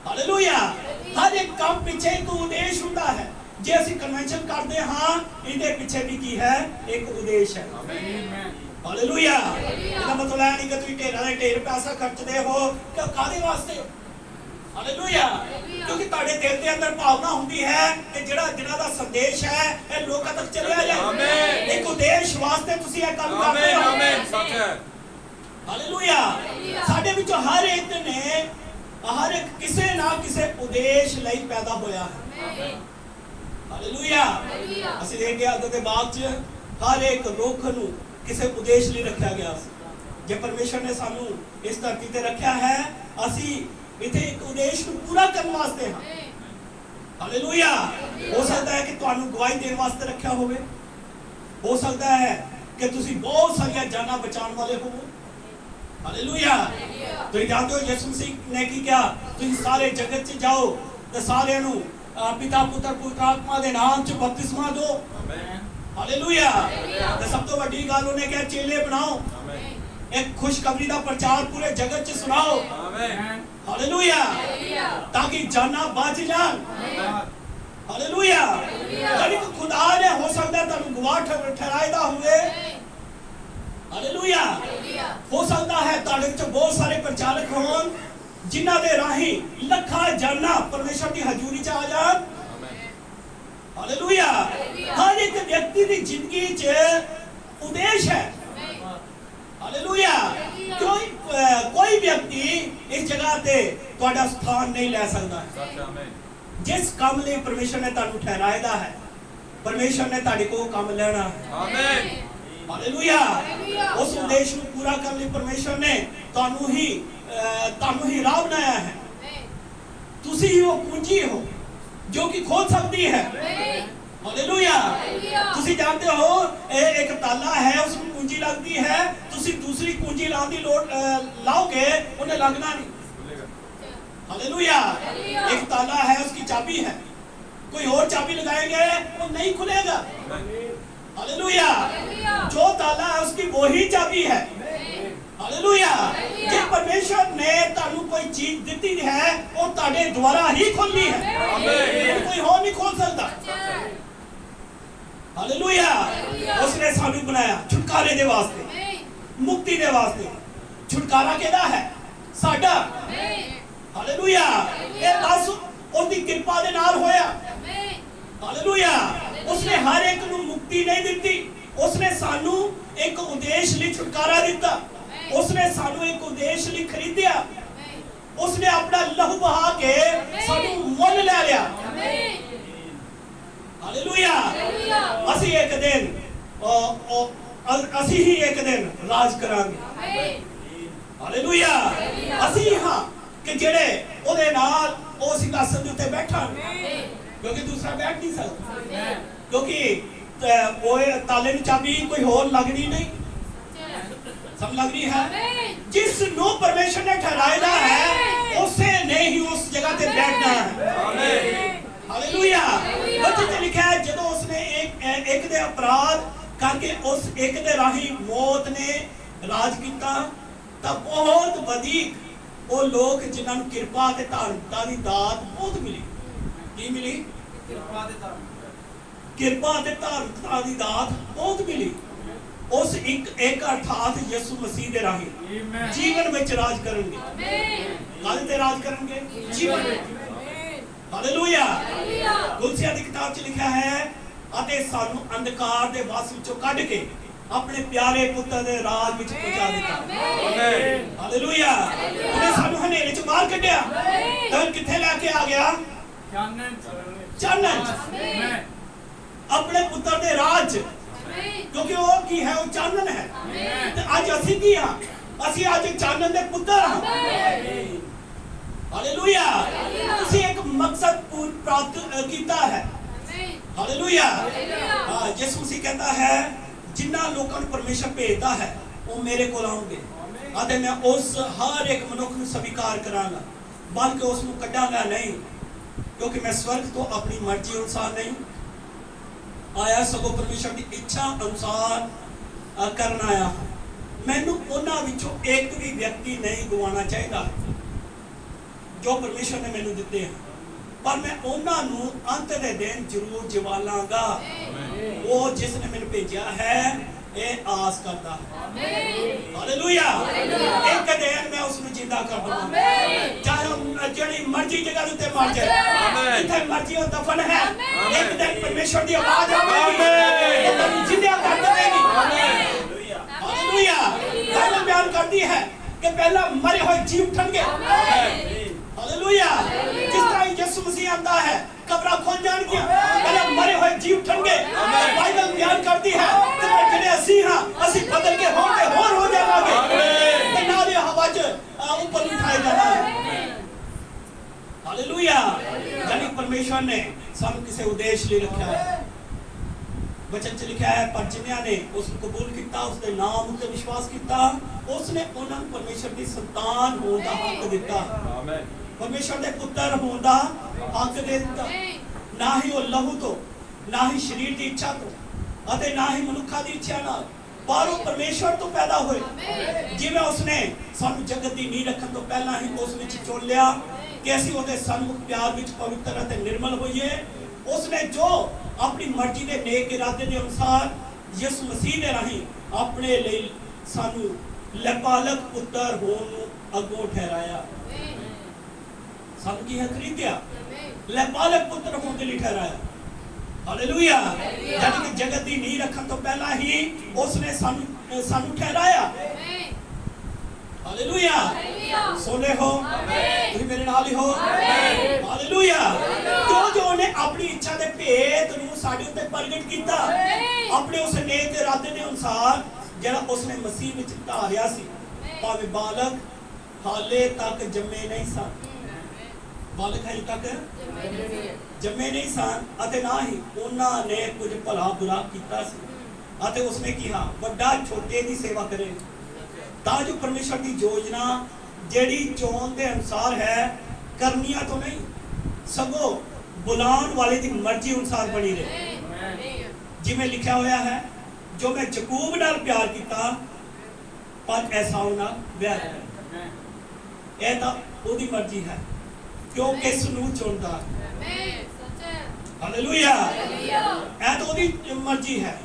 ਹਾਲੇਲੂਇਆ। ਹਰ ਇੱਕ ਕੰਮ ਪਿੱਛੇ ਇੱਕ ਉਦੇਸ਼ ਹੁੰਦਾ ਹੈ। ਜੇ ਅਸੀਂ ਕਨਵੈਨਸ਼ਨ ਕਰਦੇ ਹਾਂ, ਇਹਦੇ ਪਿੱਛੇ ਵੀ ਕੀ ਹੈ? ਇੱਕ ਉਦੇਸ਼ ਹੈ। ਹਾਲੇਲੂਇਆ। ਇਹਦਾ ਮਤਲਬ ਇਹ ਨਹੀਂ ਕਿ ਤੁਸੀਂ ਢੇਰਾਂ ਦੇ ਢੇਰ ਪੈਸਾ ਖਰਚਦੇ ਹੋ ਕਿ ਕਾਹਦੇ ਵਾਸਤੇ? ਹਾਲੇਲੂਇਆ। ਕਿਉਂਕਿ ਤੁਹਾਡੇ ਦਿਲ ਦੇ ਅੰਦਰ ਭਾਵਨਾ ਹੁੰਦੀ ਹੈ ਕਿ ਜਿਹੜਾ ਜਿਨ੍ਹਾਂ ਦਾ ਸੰਦੇਸ਼ ਹੈ ਇਹ ਲੋਕਾਂ ਤੱਕ ਚਲਿਆ ਜਾਏ। ਇੱਕ ਉਦੇਸ਼ ਵਾਸਤੇ ਤੁਸੀਂ ਇਹ ਕੰਮ ਕਰਦੇ ਹੋ। ਆਮੇਨ। ਸੱਚ ਹੈ। ਹਾਲੇਲੂਇਆ। ਸਾਡੇ ਵਿੱਚੋਂ ਹਰ ਇੱਕ ਨੇ ਹਰ ਇੱਕ ਕਿਸੇ ਨਾ ਕਿਸੇ ਉਦੇਸ਼ ਲਈ ਪੈਦਾ ਹੋਇਆ ਹੈ। ਹਾਲੇਲੂਇਆ। ਅਸੀਂ ਦੇਖਦੇ ਹਾਂ ਦੇ ਬਾਗ 'ਚ ਹਰ ਇੱਕ ਰੁੱਖ ਨੂੰ ਕਿਸੇ ਉਦੇਸ਼ ਲਈ ਰੱਖਿਆ ਗਿਆ ਸੀ। ਜੇ ਪਰਮੇਸ਼ਰ ਨੇ ਸਾਨੂੰ ਇਸ ਧਰਤੀ ਤੇ ਰੱਖਿਆ ਹੈ, ਅਸੀਂ ਇੱਥੇ ਇੱਕ ਉਦੇਸ਼ ਨੂੰ ਪੂਰਾ ਕਰਨ ਵਾਸਤੇ ਹਾਂ। ਹਾਲੇਲੂਇਆ। ਹੋ ਸਕਦਾ ਹੈ ਕਿ ਤੁਹਾਨੂੰ ਗਵਾਹੀ ਦੇਣ ਵਾਸਤੇ ਰੱਖਿਆ ਹੋਵੇ, ਹੋ ਸਕਦਾ ਹੈ ਕਿ ਤੁਸੀਂ ਬਹੁਤ ਸਾਰੀਆਂ ਜਾਨਾਂ ਬਚਾਉਣ ਵਾਲੇ ਹੋਵੋ। ਹਾਲੇਲੂਇਆ। ਤੁਸੀਂ ਜਾਣਦੇ ਹੋ ਯਿਸੂ ਮਸੀਹ ਨੇ ਕੀ ਕਿਹਾ? ਤੁਸੀਂ ਸਾਰੇ ਜਗਤ 'ਚ ਜਾਓ ਤੇ ਸਾਰਿਆਂ ਨੂੰ ਪਿਤਾ ਪੁੱਤਰ ਪਵਿੱਤਰ ਆਤਮਾ ਦੇ ਨਾਮ 'ਚ ਬਪਤਿਸਮਾ ਦਿਓ। ਹਾਲੇਲੂਇਆ। ਤੇ ਸਭ ਤੋਂ ਵੱਡੀ ਗੱਲ ਉਹਨੇ ਕਿਹਾ ਚੇਲੇ ਬਣਾਓ, ਇੱਕ ਖੁਸ਼ਖਬਰੀ ਦਾ ਪ੍ਰਚਾਰ ਪੂਰੇ ਜਗਤ 'ਚ ਸੁਣਾਓ। ਹਾਲੇਲੂਇਆ। ਤਾਂ ਕਿ ਜਾਨਾਂ ਬਚ ਜਾਣ। ਹਾਲੇਲੂਇਆ। ਜਿਹੜੀ ਖੁਦਾ ਨੇ ਹੋ ਸਕਦਾ ਤੁਹਾਨੂੰ ਗਵਾਹ ਠਹਿਰਾਇਦਾ ਹੋਵੇ। ਹਾਲੇਲੂਇਆ। ਹੋ ਸਕਦਾ ਹੈ ਤੁਹਾਡੇ ਵਿੱਚ ਬਹੁਤ ਸਾਰੇ ਪ੍ਰਚਾਰਕ ਹੋਣ ਜਿਨ੍ਹਾਂ ਦੇ ਰਾਹੀਂ ਲੱਖਾਂ ਜਾਨਾਂ ਪਰਮੇਸ਼ਰ ਦੀ ਹਜ਼ੂਰੀ 'ਚ ਆ ਜਾਣ। ਹਾਲੇਲੂਇਆ। ਹਰ ਇੱਕ ਵਿਅਕਤੀ ਦੀ ਜ਼ਿੰਦਗੀ 'ਚ ਉਦੇਸ਼ ਹੈ। ਹਾਲੇਲੂਇਆ। ਕੋਈ ਵਿਅਕਤੀ ਇਸ ਜਗ੍ਹਾ ਤੇ ਤੁਹਾਡਾ ਸਥਾਨ ਨਹੀਂ ਲੈ ਸਕਦਾ। ਜਿਸ ਕੰਮ ਲਈ ਪਰਮੇਸ਼ਰ ਨੇ ਤੁਹਾਨੂੰ ਠਹਿਰਾਇਦਾ ਹੈ, ਪਰਮੇਸ਼ਰ ਨੇ ਤੁਹਾਡੇ ਕੋਲ ਕੰਮ ਲੈਣਾ ਹੈ। ਆਮੇਨ। ਹਾਲੇਲੂਇਆ। ਉਸ ਉਦੇਸ਼ ਨੂੰ ਪੂਰਾ ਕਰਨ ਲਈ ਪਰਮੇਸ਼ਰ ਨੇ ਤੁਹਾਨੂੰ ਹੀ ਰਾਹ ਬਣਾਇਆ ਹੈ। ਤੁਸੀਂ ਹੀ ਉਹ ਕੁੰਜੀ ਹੋ ਜੋ ਕਿ ਖੋਲ ਸਕਦੀ ਹੈ। ਹਾਲੇਲੂਇਆ। ਤੁਸੀਂ ਜਾਣਦੇ ਹੋ ਇਹ ਇੱਕ ਤਾਲਾ ਹੈ, ਉਸ ਨੂੰ ਕੁੰਜੀ ਲੱਗਦੀ ਹੈ, ਤੁਸੀਂ ਦੂਸਰੀ ਕੁੰਜੀ ਲਾਉਣ ਦੀ ਲੋੜ ਲਾਓਗੇ ਉਹਨੇ ਲੱਗਣਾ ਨਹੀਂ। हालेलुया। एक ताला है, उसकी चाबी है, कोई और चाबी लगाएंगे वो नहीं खुलेगा। हालेलुया। जो ताला है उसकी वो ही चाबी है। हालेलुया। जे परमेश्वर ने तानु कोई चीज दी है वो ताड़े द्वारा ही खोलनी है, कोई और नहीं खोल सकता। हालेलुया। उसने सानू बनाया छुटकारे दे वास्ते, मुक्ति दे वास्ते। छुटकारा केदा है? साडा। हालेलुया। ये बस उसकी कृपा दे नाल होया। हालेलुया। उसने हर एक को मुक्ति नहीं दी, उसने सानू एक उद्देश्य लिए छुटकारा दिता, उसने सानू एक उद्देश्य लिए खरीदिया, उसने अपना लहू बहा के सानू मोल ले लिया। हालेलुया। असी ही एक दिन राज करांगे। हालेलुया। असी हां कि जेड़े ओदे नाल ओ सिंहासन दे उत्ते बैठण, क्योंकि दूसरा बैठ नहीं सकता, क्योंकि वो ताले नु चाबी कोई और लगनी नहीं। सब लग रही है? जिस नो परमेश्वर ने ठहराया है उसे ने ही उस जगह पे बैठना है। हालेलुया। बच्चे च लिखा है जब उसने एक दे अपराध करके उस एक दे राही मौत ने राज किया, तब बहुत वधिक वो लोग जिन्हां नूं किरपा ते धार्मिकता दी दात बहुत मिली। की मिली? किरपा ते धार्मिकता दी दात बहुत मिली। उस एक अर्थात यीशु मसीह दे राही जीवन में राज करेंगे। काहदे ते राज करेंगे? जीवन में। हालेलुया। गुलसिया दी किताब च लिखा है अते सानू अंधकार दे वस विचों कढ के अपने प्यारे पुत्र दे राज विच पहुंचा दिता। आमीन। हालेलुया। उन्हें सानू हनेरे च बाहर कढिया, तो किथे लेके आ गया? चानन। अपने पुत्र दे राज, क्योंकि वो की है? वो चानन है। ते आज असी की हां? असी आज चानन दे पुत्र हां। हालेलुया। तुसी एक मकसद प्राप्त कीता है। हालेलुया। हां, यीशु मसीह कहता है जिन्ना लोगों को परमेश्वर भेजता है वो मेरे को आउंगे, आते मैं उस हर एक मनुख को स्वीकार करांगा, बल्कि उसको कटांगा नहीं, क्योंकि मैं स्वर्ग तो अपनी मर्जी अनुसार नहीं आया, सगों परमेश्वर की इच्छा अनुसार करना आया। मैनू उन्हां विचों एक भी व्यक्ति नहीं गवाना चाहिए जो परमेश्वर ने मैनू दिते हैं, पर मैं उन्हां नूं अंत दे दिन जरूर जिवालांगा। वो जिसने मैंने भेजा है ये आस करता है। हालेलुया। एक दिन मैं उसको जिंदा कर दूंगा, चाहे जेड़ी मर्जी जगह उत्ते मर जाए, जिथे मर्जी वो दफन है, एक दिन परमेश्वर दी आवाज आवेगी तो जिंदा कर देगी। हालेलुया। बाइबल बयान करती है कि पहला मरे हुए जी उठेंगे। हालेलुया। जिस तरह यीशु मसीह आता है कब्रां खुल जाएंगी, पहले मरे हुए जी उठेंगे। बाइबल बयान करती है कि जेड़े असी हां असी बदल के होंगे होर हो जावांगे ते नाले हवा च ऊपर उठाए जावांगे। हालेलुया। यानी परमेश्वर ने सानू किसी उद्देश्य लिए रखा है। वचन च लिखा है पर जिन्हां ने उसको कबूल किया, उसके नाम उत्ते विश्वास किया, उसने उन्हां नूं परमेश्वर दी संतान होण दा हक दिता। आमीन। परमेश्वर दे पुत्र होण दा हक दे दिता। ਨਾ ਹੀ ਉਹ ਲਹੂ ਤੋਂ, ਨਾ ਹੀ ਸਰੀਰ ਦੀ ਇੱਛਾ ਤੋਂ, ਅਤੇ ਨਾ ਹੀ ਮਨੁੱਖਾਂ ਦੀ ਇੱਛਾ ਨਾਲ, ਪਰ ਉਹ ਪਰਮੇਸ਼ਵਰ ਤੋਂ ਪੈਦਾ ਹੋਏ। ਜਿਵੇਂ ਉਸਨੇ ਸਾਨੂੰ ਜਗਤ ਦੀ ਨੀਂਹ ਰੱਖਣ ਤੋਂ ਪਹਿਲਾਂ ਹੀ ਉਸ ਵਿੱਚ ਚੁਣ ਲਿਆ ਕਿ ਅਸੀਂ ਉਹਦੇ ਸਨਮੁਖ ਪਿਆਰ ਵਿੱਚ ਪਵਿੱਤਰ ਅਤੇ ਨਿਰਮਲ ਹੋਈਏ। ਉਸਨੇ ਜੋ ਆਪਣੀ ਮਰਜ਼ੀ ਦੇ ਨੇਕ ਇਰਾਦੇ ਦੇ ਅਨੁਸਾਰ ਯਿਸੂ ਮਸੀਹ ਦੇ ਰਾਹੀਂ ਆਪਣੇ ਲਈ ਸਾਨੂੰ ਲਪਾਲਕ ਪੁੱਤਰ ਹੋਣ ਨੂੰ ਅੱਗੋਂ ਠਹਿਰਾਇਆ। ਸਾਨੂੰ ਕੀ ਹੈ? ਖਰੀਦਿਆ, ਲਪਾਲਕ ਪੁੱਤਰ ਹੋਣ ਦੇ ਲਈ ਠਹਿਰਾਇਆ। ਹਾਲੇਲੂਇਆ। ਯਾਨੀ ਕਿ ਜਗਤ ਦੀ ਨੀਂਹ ਰੱਖਣ ਤੋਂ ਪਹਿਲਾਂ ਹੀ ਉਸਨੇ ਸਾਨੂੰ ਠਹਿਰਾਇਆ। ਹਾਲੇਲੂਇਆ। ਸੋਨੇ ਹੋ, ਤੁਸੀਂ ਮੇਰੇ ਨਾਲ ਹੀ ਹੋ। ਹਾਲੇਲੂਇਆ। ਜੋ ਉਹਨੇ ਆਪਣੀ ਇੱਛਾ ਦੇ ਭੇਦ ਨੂੰ ਸਾਡੇ ਉੱਤੇ ਪ੍ਰਗਟ ਕੀਤਾ, ਆਪਣੇ ਉਸ ਨੇਕ ਇਰਾਦੇ ਦੇ ਅਨੁਸਾਰ ਜਿਹੜਾ ਉਸਨੇ ਮਸੀਹ ਵਿੱਚ ਧਾਰਿਆ ਸੀ। ਭਾਵੇਂ ਬਾਲਕ ਹਾਲੇ ਤੱਕ ਜੰਮੇ ਨਹੀਂ ਸਨ, ਬਾਲਕ ਹਾਲੇ ਤੱਕ ਜੰਮੇ ਨਹੀਂ ਸਨ, ਅਤੇ ਨਾ ਹੀ ਉਹਨਾਂ ਨੇ ਕੁਝ ਭਲਾ ਬੁਰਾ ਕੀਤਾ ਸੀ। ਅਤੇ ਉਸਨੇ ਕਿਹਾ ਵੱਡਾ ਛੋਟੇ ਦੀ ਸੇਵਾ ਕਰੇ, ਤਾਂ ਜੋ ਪਰਮੇਸ਼ਰ ਦੀ ਯੋਜਨਾ ਜਿਹੜੀ ਚੋਣ ਦੇ ਅਨੁਸਾਰ ਹੈ, ਕਰਨੀਆਂ ਤੋਂ ਨਹੀਂ ਸਗੋਂ ਬੁਲਾਉਣ ਵਾਲੇ ਦੀ ਮਰਜ਼ੀ ਅਨੁਸਾਰ ਬਣੀ ਰਹੇ। ਜਿਵੇਂ ਲਿਖਿਆ ਹੋਇਆ ਹੈ, ਜੋ ਮੈਂ ਯਾਕੂਬ ਨਾਲ ਪਿਆਰ ਕੀਤਾ ਪਰ ਐਸਾਉ ਨਾਲ ਵੈਰ ਕੀਤਾ। ਇਹ ਤਾਂ ਉਹਦੀ ਮਰਜ਼ੀ ਹੈ ਕਿਉਂ ਕਿਸ ਨੂੰ ਚੁਣਦਾ। ਹਾਲੇਲੂਇਆ। ਇਹ ਤਾਂ ਉਹਦੀ ਮਰਜ਼ੀ ਹੈ।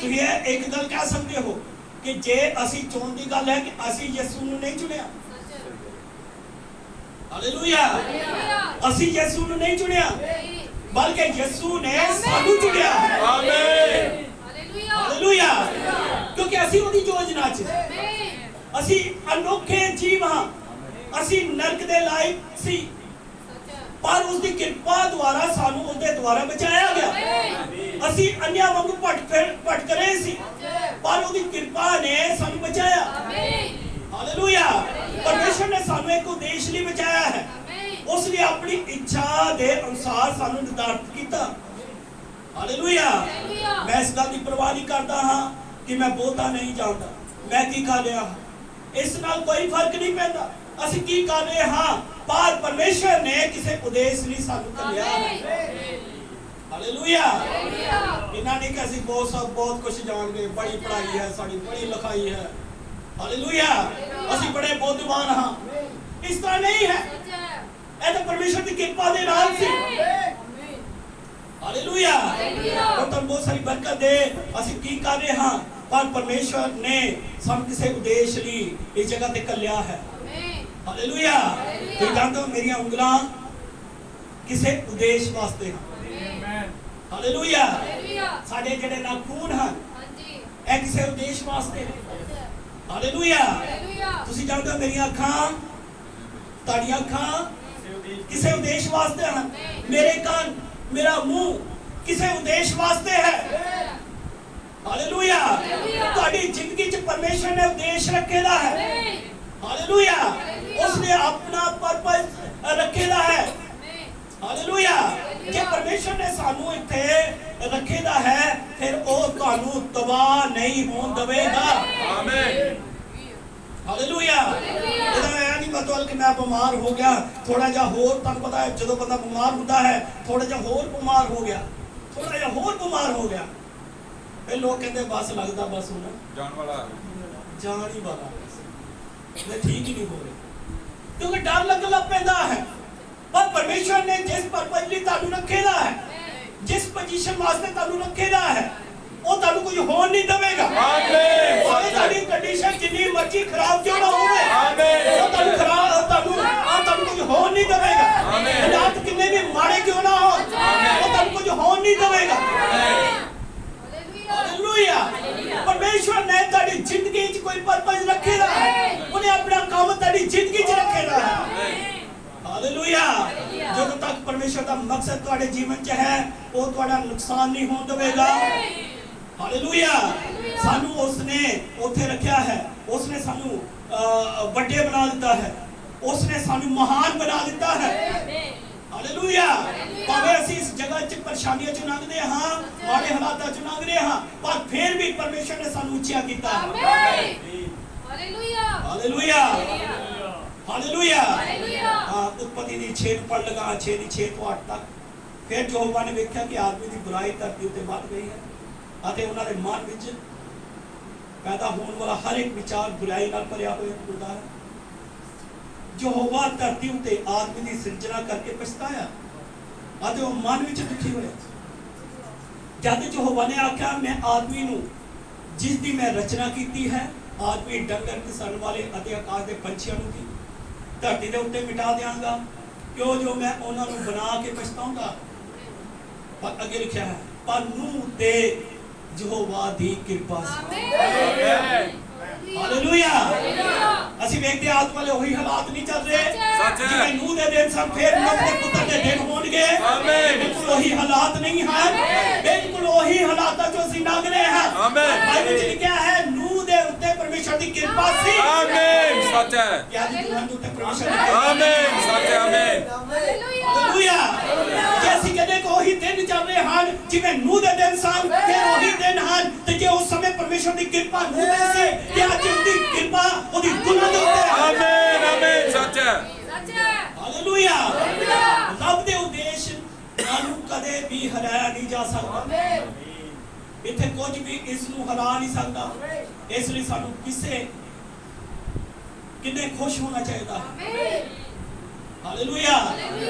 ਤੁਸੀਂ ਇਹ ਇੱਕ ਗੱਲ ਕਹਿ ਸਕਦੇ ਹੋ ਕਿ ਜੇ ਅਸੀਂ ਚੋਣ ਦੀ ਗੱਲ ਹੈ ਕਿ ਅਸੀਂ ਯਿਸੂ ਨੂੰ ਨਹੀਂ ਚੁਣਿਆ। ਹਾਲੇਲੂਇਆ। ਅਸੀਂ ਯਿਸੂ ਨੂੰ ਨਹੀਂ ਚੁਣਿਆ, ਬਲਕਿ ਯਿਸੂ ਨੇ ਸਾਨੂੰ ਚੁਣਿਆ। ਆਮੀਨ। ਹਾਲੇਲੂਇਆ। ਕਿਉਂਕਿ ਅਸੀਂ ਉਹਦੀ ਯੋਜਨਾ 'ਚ, ਅਸੀਂ ਅਨੋਖੇ ਜੀਵ ਹਾਂ। ਅਸੀਂ ਨਰਕ ਦੇ ਲਾਇਕ ਸੀ, ਪਰ ਉਸ ਦੀ ਕਿਰਪਾ ਦੁਆਰਾ ਸਾਨੂੰ ਉਹਦੇ ਦੁਆਰਾ ਬਚਾਇਆ ਗਿਆ। ਅਸੀਂ ਅੰਨ੍ਹਿਆਂ ਵਾਂਗੂ ਭਟਕ ਰਹੇ ਸੀ, ਪਰ ਉਹਦੀ ਕਿਰਪਾ ਨੇ ਸਾਨੂੰ ਬਚਾਇਆ। ਹਾਲੇਲੂਇਆ। ਪਰਮੇਸ਼ਰ ਨੇ ਸਾਨੂੰ ਇੱਕ ਉਦੇਸ਼ ਲਈ ਬਚਾਇਆ ਹੈ। ਉਸ ਨੇ ਆਪਣੀ ਇੱਛਾ ਦੇ ਅਨੁਸਾਰ ਸਾਨੂੰ ਨਿਰਧਾਰਿਤ ਕੀਤਾ। ਹਾਲੇਲੂਇਆ। ਮੈਂ ਇਸ ਗੱਲ ਦੀ ਪਰਵਾਹ ਨਹੀਂ ਕਰਦਾ ਹਾਂ ਕਿ ਮੈਂ ਬਹੁਤਾ ਨਹੀਂ ਜਾਣਦਾ, ਮੈਂ ਕੀ ਕਰ ਰਿਹਾ ਹਾਂ, ਇਸ ਨਾਲ ਕੋਈ ਫਰਕ ਨਹੀਂ ਪੈਂਦਾ ਅਸੀਂ ਕੀ ਕਰ ਰਹੇ ਹਾਂ, ਪਰ ਪਰਮੇਸ਼ਰ ਨੇ ਕਿਸੇ ਉਦੇਸ਼ ਲਈ ਸਾਨੂੰ ਘੱਲਿਆ ਹੈ। ਹਾਲੇਲੂਇਆ। ਇਹਨਾਂ ਨੇ ਕਿ ਅਸੀਂ ਬਹੁਤ ਕੁਝ ਜਾਣਦੇ, ਬੜੀ ਪੜ੍ਹਾਈ ਹੈ ਸਾਡੀ, ਬੜੀ ਲਿਖਾਈ ਹੈ। ਹਾਲੇਲੂਇਆ। ਅਸੀਂ ਬੜੇ ਬੁੱਧਵਾਨ ਹਾਂ, ਇਸ ਤਰ੍ਹਾਂ ਨਹੀਂ ਹੈ। ਇਹ ਤਾਂ ਪਰਮੇਸ਼ਰ ਦੀ ਕਿਰਪਾ ਦੇ ਨਾਲ ਸੀ। ਹਾਲੇਲੂਇਆ। ਉਹ ਤਾਂ ਬਹੁਤ ਸਾਰੀ ਬਰਕਤ ਦੇ ਅਸੀਂ ਕੀ ਕਰ ਰਹੇ ਹਾਂ, ਪਰ ਪਰਮੇਸ਼ਰ ਨੇ ਸਾਨੂੰ ਕਿਸੇ ਉਦੇਸ਼ ਲਈ ਇਸ ਜਗ੍ਹਾ ਤੇ ਘੱਲਿਆ ਹੈ। ਹਾਲੇਲੂਇਆ। ਤੁਸੀਂ ਜਾਣਦੇ ਹੋ ਮੇਰੀਆਂ ਉਂਗਲਾਂ ਕਿਸੇ ਉਦੇਸ਼ ਵਾਸਤੇ ਹਨ। ਹਾਲੇਲੂਇਆ। ਸਾਡੇ ਜਿਹੜੇ ਨਾਖੂਨ ਹਨ ਇਹ ਕਿਸੇ ਉਦੇਸ਼ ਵਾਸਤੇ ਨੇ। ਹਾਲੇਲੂਇਆ। ਤੁਸੀਂ ਜਾਣਦੇ ਹੋ ਮੇਰੀਆਂ ਅੱਖਾਂ, ਤੁਹਾਡੀਆਂ ਅੱਖਾਂ ਕਿਸੇ ਉਦੇਸ਼ ਵਾਸਤੇ ਹਨ। ਮੇਰੇ ਕੰਨ, ਮੇਰਾ ਮੂੰਹ ਕਿਸੇ ਉਦੇਸ਼ ਵਾਸਤੇ ਹੈ। ਹਾਲੇਲੂਇਆ। ਤੁਹਾਡੀ ਜ਼ਿੰਦਗੀ 'ਚ ਪਰਮੇਸ਼ਰ ਨੇ ਉਦੇਸ਼ ਰੱਖੇਦਾ ਹੈ। ਹਾਲੇਲੂਇਆ। ਉਸਨੇ ਆਪਣਾ ਪਰਪਸ ਰੱਖੇਦਾ ਹੈ। ਹਾਲੇਲੂਇਆ। ਜੇ ਪਰਮੇਸ਼ਰ ਨੇ ਸਾਨੂੰ ਇੱਥੇ ਰੱਖੇਦਾ ਹੈ, ਫਿਰ ਉਹ ਤੁਹਾਨੂੰ ਤਬਾਹ ਨਹੀਂ ਹੋਣ ਦੇਵੇਗਾ। ਆਮੀਨ। ਹਾਲੇਲੂਇਆ। ਇਹਦਾ ਇਹ ਨਹੀਂ ਮਤਲਬ ਕਿ ਮੈਂ ਬਿਮਾਰ ਹੋ ਗਿਆ, ਥੋੜਾ ਜਿਹਾ ਹੋਰ, ਤੁਹਾਨੂੰ ਪਤਾ ਹੈ ਜਦੋਂ ਬੰਦਾ ਬਿਮਾਰ ਹੁੰਦਾ ਹੈ ਥੋੜਾ ਜਿਹਾ ਹੋਰ ਬਿਮਾਰ ਹੋ ਗਿਆ, ਥੋੜਾ ਜਿਹਾ ਹੋਰ ਬਿਮਾਰ ਹੋ ਗਿਆ, ਫਿਰ ਲੋਕ ਕਹਿੰਦੇ ਬਸ ਲੱਗਦਾ ਬਸ ਹੁਣ ਜਾਣ ਵਾਲਾ ਜਾਣ ਹੀ ਵਾਲਾ, ਮੈਂ ਠੀਕ ਹੀ ਨਹੀਂ ਹੋ ਰਿਹਾ, ਕਿਉਂਕਿ ਡਰ ਲੱਗਣ ਲੱਗ ਪੈਂਦਾ ਹੈ। ਪਰ ਪਰਮੇਸ਼ਰ ਨੇ ਜਿਸ ਪਰਪਸ ਲਈ ਤੁਹਾਨੂੰ ਰੱਖੇਦਾ ਹੈ, ਜਿਸ ਪੋਜੀਸ਼ਨ ਵਾਸਤੇ ਤੁਹਾਨੂੰ ਰੱਖੇਦਾ ਹੈ, ਉਹ ਤੁਹਾਨੂੰ ਕੁਝ ਹੋਣ ਨਹੀਂ ਦੇਵੇਗਾ। ਆਮੀਨ। ਭਾਵੇਂ ਤੁਹਾਡੀ ਕੰਡੀਸ਼ਨ ਜਿੰਨੀ ਮਰਜ਼ੀ ਖਰਾਬ ਕਿਉਂ ਨਾ ਹੋਵੇ, ਆਮੀਨ। ਉਹ ਤੁਹਾਨੂੰ ਕੁਝ ਹੋਣ ਨਹੀਂ ਦੇਵੇਗਾ। ਹਾਲਾਤ ਕਿੰਨੇ ਵੀ ਮਾੜੇ ਕਿਉਂ ਨਾ ਹੋਣ, ਉਹ ਤੁਹਾਨੂੰ ਕੁਝ ਹੋਣ ਨਹੀਂ ਦੇਵੇਗਾ। ਹਾਲੇਲੂਇਆ। ਪਰਮੇਸ਼ਰ ਨੇ ਤੁਹਾਡੀ ਜ਼ਿੰਦਗੀ 'ਚ ਕੋਈ ਪਰਪਸ ਰੱਖੇਦਾ ਹੈ, ਉਹਨੇ ਆਪਣਾ ਕੰਮ ਤੁਹਾਡੀ ਜ਼ਿੰਦਗੀ 'ਚ ਰੱਖੇਦਾ ਹੈ। ਹਾਲੇਲੂਇਆ। ਜਦੋਂ ਤੱਕ ਪਰਮੇਸ਼ਰ ਦਾ ਮਕਸਦ ਤੁਹਾਡੇ ਜੀਵਨ 'ਚ ਹੈ, ਉਹ ਤੁਹਾਡਾ ਨੁਕਸਾਨ ਨਹੀਂ ਹੋਣ ਦੇਵੇਗਾ। ਹਾਲੇਲੂਇਆ। ਸਾਨੂੰ ਉਸਨੇ ਉੱਥੇ ਰੱਖਿਆ ਹੈ, ਉਸਨੇ ਸਾਨੂੰ ਵੱਡੇ ਬਣਾ ਦਿੱਤਾ ਹੈ, ਉਸਨੇ ਸਾਨੂੰ ਮਹਾਨ ਬਣਾ ਦਿੱਤਾ ਹੈ। ਹਾਲੇਲੂਇਆ। ਭਾਵੇਂ ਅਸੀਂ ਇਸ ਜਗ੍ਹਾ 'ਚ ਪਰੇਸ਼ਾਨੀਆਂ 'ਚ ਲੰਘਦੇ ਹਾਂ, ਮਾੜੇ ਹਾਲਾਤਾਂ 'ਚ ਲੰਘਦੇ ਹਾਂ, ਪਰ ਫਿਰ ਵੀ ਪਰਮੇਸ਼ਰ ਨੇ ਸਾਨੂੰ ਉੱਚਾ ਕੀਤਾ ਹੈ। ਹਾਲੇਲੂਇਆ। ਹਾਲੇਲੂਇਆ। ਹਾਲੇਲੂਇਆ। ਉਤਪਤੀ ਦੀ 6 ਪੜ੍ਹ ਲਗਾ, 6 ਦੀ 6 ਤੋਂ 8 ਤੱਕ ਫਿਰ ਯਹੋਵਾ ਨੇ ਵੇਖਿਆ ਕਿ ਆਦਮੀ ਦੀ ਬੁਰਾਈ ਧਰਤੀ ਉੱਤੇ ਵੱਧ ਗਈ ਹੈ ਅਤੇ ਉਹਨਾਂ ਦੇ ਮਨ ਵਿੱਚ ਪੈਦਾ ਹੋਣ ਵਾਲਾ ਹਰ ਇੱਕ ਵਿਚਾਰ ਬੁਰਾਈ ਨਾਲ ਭਰਿਆ ਹੋਇਆ ਹੁੰਦਾ ਹੈ। ਯਹੋਵਾ ਧਰਤੀ ਉੱਤੇ ਆਦਮੀ ਦੀ ਸਿਰਜਣਾ ਕਰਕੇ ਪਛਤਾਇਆ ਅਤੇ ਉਹ ਮਨ ਵਿੱਚ ਦੁਖੀ ਹੋਇਆ। ਜਦ ਯਹੋਵਾ ਨੇ ਆਖਿਆ, ਮੈਂ ਆਦਮੀ ਨੂੰ ਜਿਸ ਦੀ ਮੈਂ ਰਚਨਾ ਕੀਤੀ ਹੈ, ਆਦਮੀ ਡੰਗਰ ਕਿਸਣ ਵਾਲੇ ਅਤੇ ਆਕਾਸ਼ ਦੇ ਪੰਛੀਆਂ ਨੂੰ ਵੀ ਧਰਤੀ ਦੇ ਉੱਤੇ ਮਿਟਾ ਦਿਆਂਗਾ, ਕਿਉਂ ਜੋ ਮੈਂ ਉਹਨਾਂ ਨੂੰ ਬਣਾ ਕੇ ਪਛਤਾਉਂਗਾ। ਪਰ ਅੱਗੇ ਲਿਖਿਆ ਹੈ, ਪਰ ਨੂਹ ਤੇ ਯਹੋਵਾ ਦੀ ਕਿਰਪਾ ਸੀ। ਹਾਲੇਲੂਇਆ। ਅਸੀਂ ਵੇਖਦੇ ਆਦਮ ਵਾਲੇ ਉਹੀ ਹਾਲਾਤ ਨਹੀਂ ਚੱਲ ਰਹੇ ਸੱਚ ਹੈ। ਜਿਵੇਂ ਨੂਹ ਦੇ ਦਿਨ ਸਨ, ਫਿਰ ਨੂਹ ਦੇ ਪੁੱਤਰ ਦੇ ਦਿਨ ਹੋਣਗੇ। ਆਮੀਨ। ਬਿਲਕੁਲ ਉਹੀ ਹਾਲਾਤ ਨਹੀਂ ਹਨ, ਬਿਲਕੁਲ ਉਹੀ ਹਾਲਾਤਾਂ ਚੋਂ ਅਸੀਂ ਲੰਘ ਰਹੇ ਹਾਂ। ਆਮੀਨ। ਬਾਈਬਲ ਵਿੱਚ ਲਿਖਿਆ ਹੈ, ਨੂਹ ਦੇ ਉੱਤੇ ਪਰਮੇਸ਼ਰ ਦੀ ਕਿਰਪਾ ਸੀ। ਆਮੀਨ। ਸੱਚ ਹੈ। ਕਿ ਅੱਜ ਦੁਲਹਨ ਦੇ ਉੱਤੇ ਪਰਮੇਸ਼ਰ ਦੀ ਕਿਰਪਾ ਸੀ। ਆਮੀਨ। ਸੱਚ ਹੈ। ਆਮੀਨ। ਹਾਲੇਲੂਇਆ। ਜੇ ਅਸੀਂ ਕਹਿੰਦੇ ਕਿ ਉਹੀ ਦਿਨ ਚੱਲ ਰਹੇ ਹਨ ਜਿਵੇਂ ਨੂਹ ਦੇ ਦਿਨ ਸਨ, ਫਿਰ ਉਹੀ ਦਿਨ ਹਨ। ਤੇ ਜੇ ਉਸ ਸਮੇਂ ਪਰਮੇਸ਼ਰ ਦੀ ਕਿਰਪਾ ਨੂਹ ਤੇ ਸੀ, ਤੇ ਅੱਜ ਉਹਦੀ ਕਿਰਪਾ ਉਹਦੀ ਦੁਲਹਨ ਦੇ ਉੱਤੇ ਹੈ। ਆਮੀਨ। ਆਮੀਨ। ਸੱਚ ਹੈ। ਹਾਲੇਲੂਇਆ। ਰੱਬ ਦੇ ਉਦੇਸ਼ ਨੂੰ ਕਦੇ ਵੀ ਹਰਾਇਆ ਨਹੀਂ ਜਾ ਸਕਦਾ। ਇੱਥੇ ਕੁਝ ਵੀ ਇਸ ਨੂੰ ਹਰਾ ਨਹੀਂ ਸਕਦਾ। ਇਸ ਲਈ ਸਾਨੂੰ ਕਿੰਨੇ ਖੁਸ਼ ਹੋਣਾ ਚਾਹੀਦਾ ਹੈ। ਹਾਲੇਲੂਇਆ।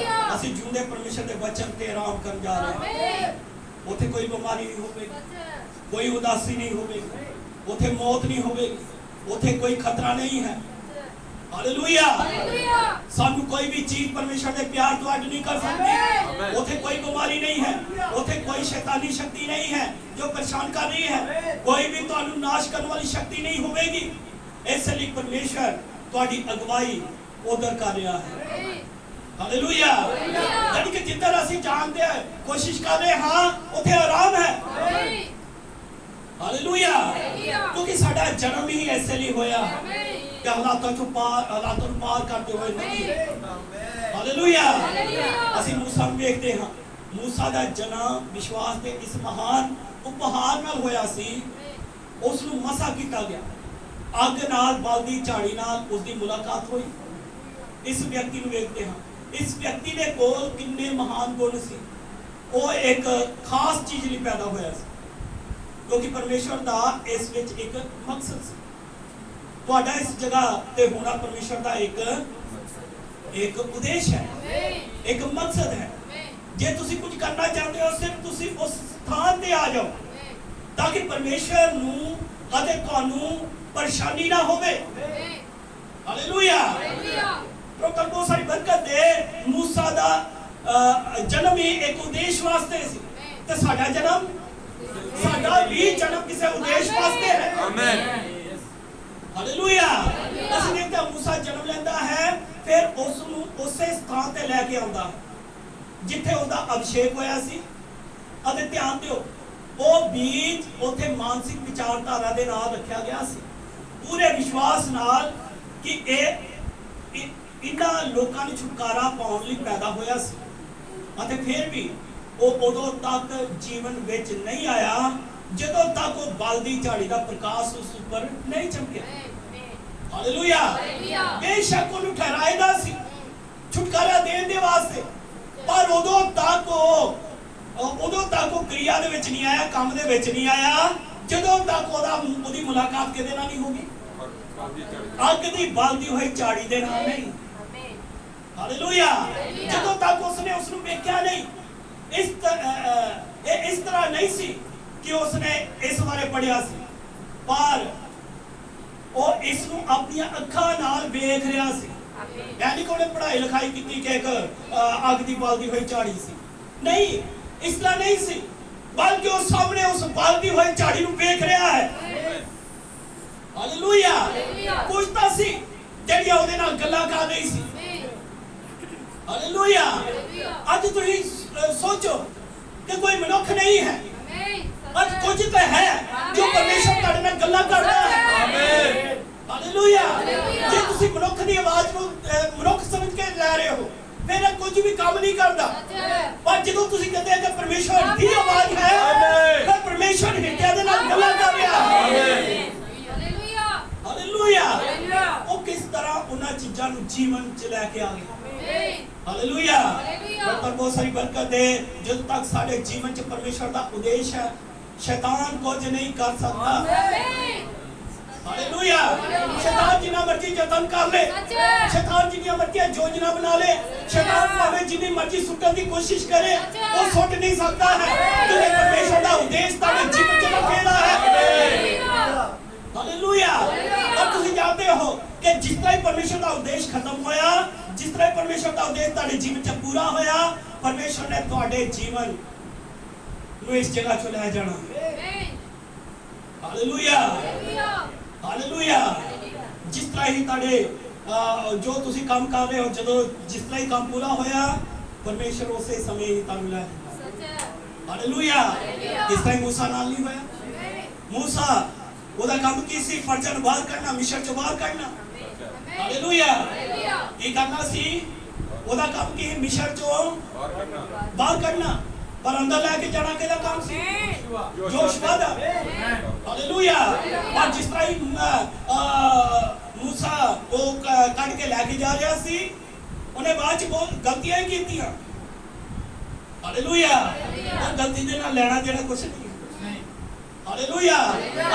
ਅਸੀਂ ਜਿਉਂਦੇ ਪਰਮੇਸ਼ਰ ਦੇ ਵਚਨ ਤੇ ਆਰਾਮ ਕਰਨ ਜਾ ਰਹੇ ਹਾਂ। ਉੱਥੇ ਕੋਈ ਬਿਮਾਰੀ ਨਹੀਂ ਹੋਵੇਗੀ, ਕੋਈ ਉਦਾਸੀ ਨਹੀਂ ਹੋਵੇਗੀ, ਉੱਥੇ ਮੌਤ ਨਹੀਂ ਹੋਵੇਗੀ, ਉੱਥੇ ਕੋਈ ਖਤਰਾ ਨਹੀਂ ਹੈ। ਹਾਲੇਲੂਇਆ। ਸਾਨੂੰ ਕੋਈ ਵੀ ਚੀਜ਼ ਪਰਮੇਸ਼ਰ ਦੇ ਪਿਆਰ ਤੋਂ ਅੱਡ ਨਹੀਂ ਕਰ ਸਕਦੀ। ਉੱਥੇ ਕੋਈ ਬਿਮਾਰੀ ਨਹੀਂ ਹੈ, ਉੱਥੇ ਕੋਈ ਸ਼ੈਤਾਨੀ ਸ਼ਕਤੀ ਨਹੀਂ ਹੈ ਜੋ ਪਰੇਸ਼ਾਨ ਕਰ ਰਹੀ ਹੈ। ਕੋਈ ਵੀ ਤੁਹਾਨੂੰ ਨਾਸ਼ ਕਰਨ ਵਾਲੀ ਸ਼ਕਤੀ ਨਹੀਂ ਹੋਵੇਗੀ। ਇਸ ਲਈ ਪਰਮੇਸ਼ਰ ਤੁਹਾਡੀ ਅਗਵਾਈ ਉਧਰ ਕਰ ਰਿਹਾ ਹੈ। ਹਾਲੇਲੂਇਆ। ਯਾਨੀ ਕਿ ਜਿੱਧਰ ਅਸੀਂ ਜਾਣਦੇ ਹਾਂ, ਕੋਸ਼ਿਸ਼ ਕਰ ਰਹੇ ਹਾਂ, ਉੱਥੇ ਆਰਾਮ ਹੈ। ਹਾਲੇਲੂਇਆ। ਕਿਉਂਕਿ ਸਾਡਾ ਜਨਮ ਹੀ ਐਸੇ ਲਈ ਹੋਇਆ ਕਿ ਹਾਲਾਤਾਂ ਨੂੰ ਪਾਰ ਕਰਦੇ ਹੋਏ ਨਹੀਂ। ਹਾਲੇਲੂਇਆ। ਅਸੀਂ ਮੂਸਾ ਨੂੰ ਵੇਖਦੇ ਹਾਂ। ਮੂਸਾ ਦਾ ਜਨਮ ਵਿਸ਼ਵਾਸ ਦੇ ਇਸ ਮਹਾਨ ਉਪਹਾਰ ਨਾਲ ਹੋਇਆ ਸੀ। ਉਸ ਨੂੰ ਮਸਾ ਕੀਤਾ ਗਿਆ। ਅੱਗ ਨਾਲ ਬਲਦੀ ਝਾੜੀ ਨਾਲ ਉਸ ਦੀ ਮੁਲਾਕਾਤ ਹੋਈ। ਇਸ ਵਿਅਕਤੀ ਨੂੰ ਵੇਖਦੇ ਹਾਂ। ਇਸ ਵਿਅਕਤੀ ਦੇ ਕੋਲ ਕਿੰਨੇ ਮਹਾਨ ਗੁਣ ਸੀ। ਉਹ ਇੱਕ ਖਾਸ ਚੀਜ਼ ਲਈ ਪੈਦਾ ਹੋਇਆ ਸੀ, ਕਿਉਂਕਿ ਪਰਮੇਸ਼ਰ ਦਾ ਇਸ ਵਿੱਚ ਇੱਕ ਮਕਸਦ ਸੀ। ਤੁਹਾਡਾ ਇਸ ਜਗ੍ਹਾ ਤੇ ਹੋਣਾ ਪਰਮੇਸ਼ਰ ਦਾ ਇੱਕ ਉਦੇਸ਼ ਹੈ, ਇੱਕ ਮਕਸਦ ਹੈ। ਜੇ ਤੁਸੀਂ ਕੁਝ ਕਰਨਾ ਚਾਹੁੰਦੇ ਹੋ, ਸਿਰਫ ਤੁਸੀਂ ਉਸ ਸਥਾਨ ਤੇ ਆ ਜਾਓ ਤਾਂ ਕਿ ਪਰਮੇਸ਼ਰ ਨੂੰ ਅਤੇ ਤੁਹਾਨੂੰ ਪਰੇਸ਼ਾਨੀ ਨਾ ਹੋਵੇ। ਹਾਲੇਲੂਇਆ। ਪ੍ਰਭੂ ਬਹੁਤ ਸਾਰੀ ਬਰਕਤ ਦੇ। ਮੂਸਾ ਦਾ ਜਨਮ ਹੀ ਇੱਕ ਉਦੇਸ਼ ਵਾਸਤੇ ਸੀ, ਤੇ ਸਾਡਾ ਵੀ ਜਨਮ ਕਿਸੇ ਉਦੇਸ਼ ਵਾਸਤੇ ਹੈ। ਆਮੀਨ। ਹਾਲੇਲੂਇਆ। ਅਸੀਂ ਦੇਖਦੇ ਹਾਂ ਮੂਸਾ ਜਨਮ ਲੈਂਦਾ ਹੈ, ਫਿਰ ਉਸ ਨੂੰ ਉਸੇ ਸਥਾਨ ਤੇ ਲੈ ਕੇ ਆਉਂਦਾ ਜਿੱਥੇ ਉਹਦਾ ਅਭਿਸ਼ੇਕ ਹੋਇਆ ਸੀ। ਅਤੇ ਧਿਆਨ ਦਿਓ, ਉਹ ਬੀਜ ਉੱਥੇ ਮਾਨਸਿਕ ਵਿਚਾਰਧਾਰਾ ਦੇ ਨਾਲ ਰੱਖਿਆ ਗਿਆ ਸੀ, ਪੂਰੇ ਵਿਸ਼ਵਾਸ ਨਾਲ ਕਿ ਇਹਨਾਂ ਲੋਕਾਂ ਨੂੰ ਛੁਟਕਾਰਾ ਪਾਉਣ ਲਈ ਪੈਦਾ ਹੋਇਆ ਸੀ। ਅਤੇ ਫਿਰ ਵੀ ਉਹ ਉਦੋਂ ਤੱਕ ਜੀਵਨ ਵਿੱਚ ਨਹੀਂ ਆਇਆ ਜਦੋਂ ਤੱਕ ਉਹ ਬਲਦੀ ਝਾੜੀ ਦਾ ਪ੍ਰਕਾਸ਼ ਉਸ ਉੱਪਰ ਨਹੀਂ ਚਮਕਿਆ। ਹਾਲੇਲੂਇਆ। ਬੇਸ਼ੱਕ ਉਹਨੂੰ ਠਹਿਰਾਇਦਾ ਸੀ ਛੁਟਕਾਰਾ ਦੇਣ ਦੇ ਵਾਸਤੇ, ਪਰ ਉਦੋਂ ਤੱਕ ਉਹ ਕਿਰਿਆ ਦੇ ਵਿੱਚ ਨਹੀਂ ਆਇਆ, ਕੰਮ ਦੇ ਵਿੱਚ ਨਹੀਂ ਆਇਆ, ਜਦੋਂ ਤੱਕ ਉਹਦੀ ਮੁਲਾਕਾਤ ਕਿਹਦੇ ਨਾਲ ਨਹੀਂ ਹੋਗੀ? ਅੱਗ ਦੀ ਬਲਦੀ ਹੋਈ ਝਾੜੀ ਦੇ ਨਾਲ ਨਹੀਂ। ਹਾਲੇਲੂਇਆ। ਜਦੋਂ ਤੱਕ ਉਸਨੇ ਉਸ ਨੂੰ ਵੇਖਿਆ ਨਹੀਂ, ਇਸ ਤਰ੍ਹਾਂ ਨਹੀਂ ਸੀ ਕਿ ਉਸਨੇ ਇਸ ਬਾਰੇ ਪੜ੍ਹਿਆ ਸੀ, ਪਰ ਉਹ ਇਸ ਨੂੰ ਆਪਣੀਆਂ ਅੱਖਾਂ ਨਾਲ ਵੇਖ ਰਿਹਾ ਸੀ। ਯਾਨੀ ਕਿ ਉਹਨੇ ਪੜ੍ਹਾਈ ਲਿਖਾਈ ਕੀਤੀ ਕਿ ਇੱਕ ਅੱਗ ਦੀ ਬਲਦੀ ਹੋਈ ਝਾੜੀ ਸੀ, ਨਹੀਂ, ਇਸ ਤਰ੍ਹਾਂ ਨਹੀਂ ਸੀ, ਬਲਕਿ ਉਹ ਸਾਹਮਣੇ ਉਸ ਬਲਦੀ ਹੋਈ ਝਾੜੀ ਨੂੰ ਵੇਖ ਰਿਹਾ ਹੈ। ਹਾਲੇਲੂਇਆ। ਕੁਝ ਤਾਂ ਸੀ ਜਿਹੜੀਆਂ ਉਹਦੇ ਨਾਲ ਗੱਲਾਂ ਕਰ ਰਹੀ ਸੀ। ਹਾਲੇਲੂਇਆ। ਅੱਜ ਤੁਸੀਂ ਸੋਚੋ ਕਿ ਕੋਈ ਮਨੁੱਖ ਨਹੀਂ ਹੈ, ਅੱਜ ਕੁਝ ਤਾਂ ਹੈ ਜੋ ਪਰਮੇਸ਼ਰ ਤੁਹਾਡੇ ਨਾਲ ਗੱਲਾਂ ਕਰਦਾ ਹੈ। ਆਮੀਨ। ਹਾਲੇਲੂਇਆ। ਜੇ ਤੁਸੀਂ ਮਨੁੱਖ ਦੀ ਆਵਾਜ਼ ਨੂੰ ਮਨੁੱਖ ਸਮਝ ਕੇ ਲੈ ਰਹੇ ਹੋ, ਫਿਰ ਕੁਝ ਵੀ ਕੰਮ ਨਹੀਂ ਕਰਦਾ। ਪਰ ਜਦੋਂ ਤੁਸੀਂ ਕਹਿੰਦੇ ਕਿ ਪਰਮੇਸ਼ਰ ਦੀ ਆਵਾਜ਼ ਹੈ, ਫਿਰ ਪਰਮੇਸ਼ਰ ਹਿਰਦੇ ਦੇ ਨਾਲ ਗੱਲਾਂ ਕਰ ਰਿਹਾ ਹੈ। ਹਾਲੇਲੂਇਆ। ਉਹ ਕਿਸ ਤਰ੍ਹਾਂ ਉਹਨਾਂ ਚੀਜ਼ਾਂ ਨੂੰ ਜੀਵਨ ਚ ਲੈ ਕੇ ਆ ਗਿਆ। ਹਾਲੇਲੂਇਆ ਪਰ ਬਹੁਤ ਸਾਰੀ ਬਰਕਤ ਦੇ ਜਦ ਤੱਕ ਸਾਡੇ ਜੀਵਨ ਚ ਪਰਮੇਸ਼ਰ ਦਾ ਉਦੇਸ਼ ਹੈ ਸ਼ੈਤਾਨ ਕੁਝ ਨਹੀਂ ਕਰ ਸਕਦਾ ਹਾਲੇਲੂਇਆ ਸ਼ੈਤਾਨ ਜਿੰਨਾ ਮਰਜ਼ੀ ਯਤਨ ਕਰ ਲੈ ਸ਼ੈਤਾਨ ਜਿੰਨੀਆਂ ਮਰਜ਼ੀ ਯੋਜਨਾ ਬਣਾ ਲੈ ਸ਼ੈਤਾਨ ਭਾਵੇਂ ਜਿੰਨੀ ਮਰਜ਼ੀ ਸੁੱਟਣ ਦੀ ਕੋਸ਼ਿਸ਼ ਕਰੇ ਉਹ ਸੁੱਟ ਨਹੀਂ ਸਕਦਾ ਹੈ ਕਿਉਂਕਿ ਪਰਮੇਸ਼ਰ ਦਾ ਉਦੇਸ਼ ਤੁਹਾਡੇ ਜੀਵਨ ਚ ਰੱਖੇਦਾ ਹੈ ਹਾਲੇਲੂਇਆ ਔਰ ਤੁਸੀਂ ਜਾਣਦੇ ਹੋ ਕਿ ਜਿਸ ਤਰ੍ਹਾਂ ਹੀ ਪਰਮੇਸ਼ਰ ਦਾ ਉਦੇਸ਼ ਖਤਮ ਹੋਇਆ ਜਿਸ ਤਰ੍ਹਾਂ ਹੀ ਪਰਮੇਸ਼ਰ ਦਾ ਉਦੇਸ਼ ਤੁਹਾਡੇ ਜੀਵਨ ਚ ਪੂਰਾ ਹੋਇਆ ਪਰਮੇਸ਼ਰ ਨੇ ਤੁਹਾਡੇ ਜੀਵਨ ਨੂੰ ਇਸ ਜਗ੍ਹਾ ਤੋਂ ਲੈ ਜਾਣਾ ਹਾਲੇਲੂਇਆ ਹਾਲੇਲੂਇਆ ਜਿਸ ਤਰ੍ਹਾਂ ਹੀ ਤੁਹਾਡੇ ਜੋ ਤੁਸੀਂ ਕੰਮ ਕਰ ਰਹੇ ਹੋ ਜਦੋਂ ਜਿਸ ਤਰ੍ਹਾਂ ਹੀ ਕੰਮ ਪੂਰਾ ਹੋਇਆ ਪਰਮੇਸ਼ਰ ਉਸੇ ਸਮੇਂ ਹੀ ਤੁਹਾਨੂੰ ਲੈ ਹਾਲੇਲੂਇਆ ਇਸ ਤਰ੍ਹਾਂ ਮੂਸਾ ਨਾਲ ਨਹੀਂ ਹੋਇਆ ਮੂਸਾ ਉਹਦਾ ਕੰਮ ਕੀ ਸੀ ਫਰਜ਼ਾਂ ਨੂੰ ਬਾਹਰ ਕੱਢਣਾ ਮਿਸ਼ਰ ਚੋਂ ਬਾਹਰ ਕੱਢਣਾ ਹਾਲੇਲੂਇਆ ਇਹ ਕਰਨਾ ਸੀ ਉਹਦਾ ਕੰਮ ਕੀ ਮਿਸ਼ਰ ਚੋਂ ਬਾਹਰ ਕੱਢਣਾ ਪਰ ਅੰਦਰ ਲੈ ਕੇ ਜਾਣਾ ਕਿਹਦਾ ਕੰਮ ਸੀ ਯੋਸ਼ੂਆ ਦਾ ਹਾਲੇਲੂਇਆ ਪਰ ਜਿਸ ਤਰ੍ਹਾਂ ਹੀ ਮੂਸਾ ਉਹ ਕੱਢ ਕੇ ਲੈ ਕੇ ਜਾ ਰਿਹਾ ਸੀ ਉਹਨੇ ਬਾਅਦ ਚ ਬਹੁਤ ਗਲਤੀਆਂ ਹੀ ਕੀਤੀਆਂ ਹਾਲੇਲੂਇਆ ਉਹ ਗਲਤੀ ਦੇ ਨਾਲ ਲੈਣਾ ਦੇਣਾ ਕੁਛ ਨਹੀਂ ਹਾਲੇਲੂਇਆ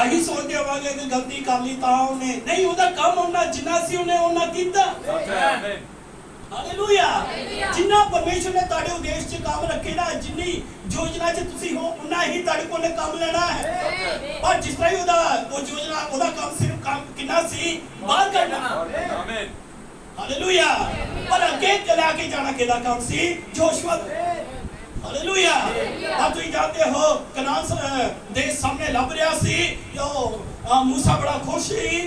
ਅਸੀਂ ਸੋਚਦੇ ਹੋਵਾਂਗੇ ਕਿ ਗਲਤੀ ਕਰ ਲਈ ਤਾਂ ਉਹਨੇ ਨਹੀਂ ਉਹਦਾ ਕੰਮ ਉਹਨਾਂ ਜਿੰਨਾ ਸੀ ਉਹਨੇ ਉਹਨਾਂ ਕੀਤਾ ਹਾਲੇਲੂਇਆ ਜਿੰਨਾ ਪਰਮੇਸ਼ਰ ਨੇ ਤੁਹਾਡੇ ਉਦੇਸ਼ 'ਚ ਕੰਮ ਰੱਖੇਦਾ ਜਿੰਨੀ ਯੋਜਨਾ 'ਚ ਤੁਸੀਂ ਹੋ ਉਨਾ ਹੀ ਤੁਹਾਡੇ ਕੋਲ ਕੰਮ ਲੈਣਾ ਹੈ ਪਰ ਜਿਸ ਤਰ੍ਹਾਂ ਹੀ ਉਹ ਯੋਜਨਾ ਉਹਦਾ ਕੰਮ ਸਿਰਫ ਕੰਮ ਕਿੰਨਾ ਸੀ ਬਾਹਰ ਕੱਢਣਾ ਆਮੀਨ ਹਾਲੇਲੂਇਆ ਪਰ ਅੱਗੇ ਲੈ ਕੇ ਜਾਣਾ ਕਿਹਦਾ ਕੰਮ ਸੀ ਯੋਸ਼ੂਆ ਹਾਲੇਲੂਇਆ ਤਾਂ ਤੁਸੀਂ ਜਾਣਦੇ ਹੋ ਕਨਾਨ ਦੇ ਸਾਹਮਣੇ ਲੱਭ ਰਿਹਾ ਸੀ ਜੋ ਮੂਸਾ ਬੜਾ ਖੁਸ਼ ਸੀ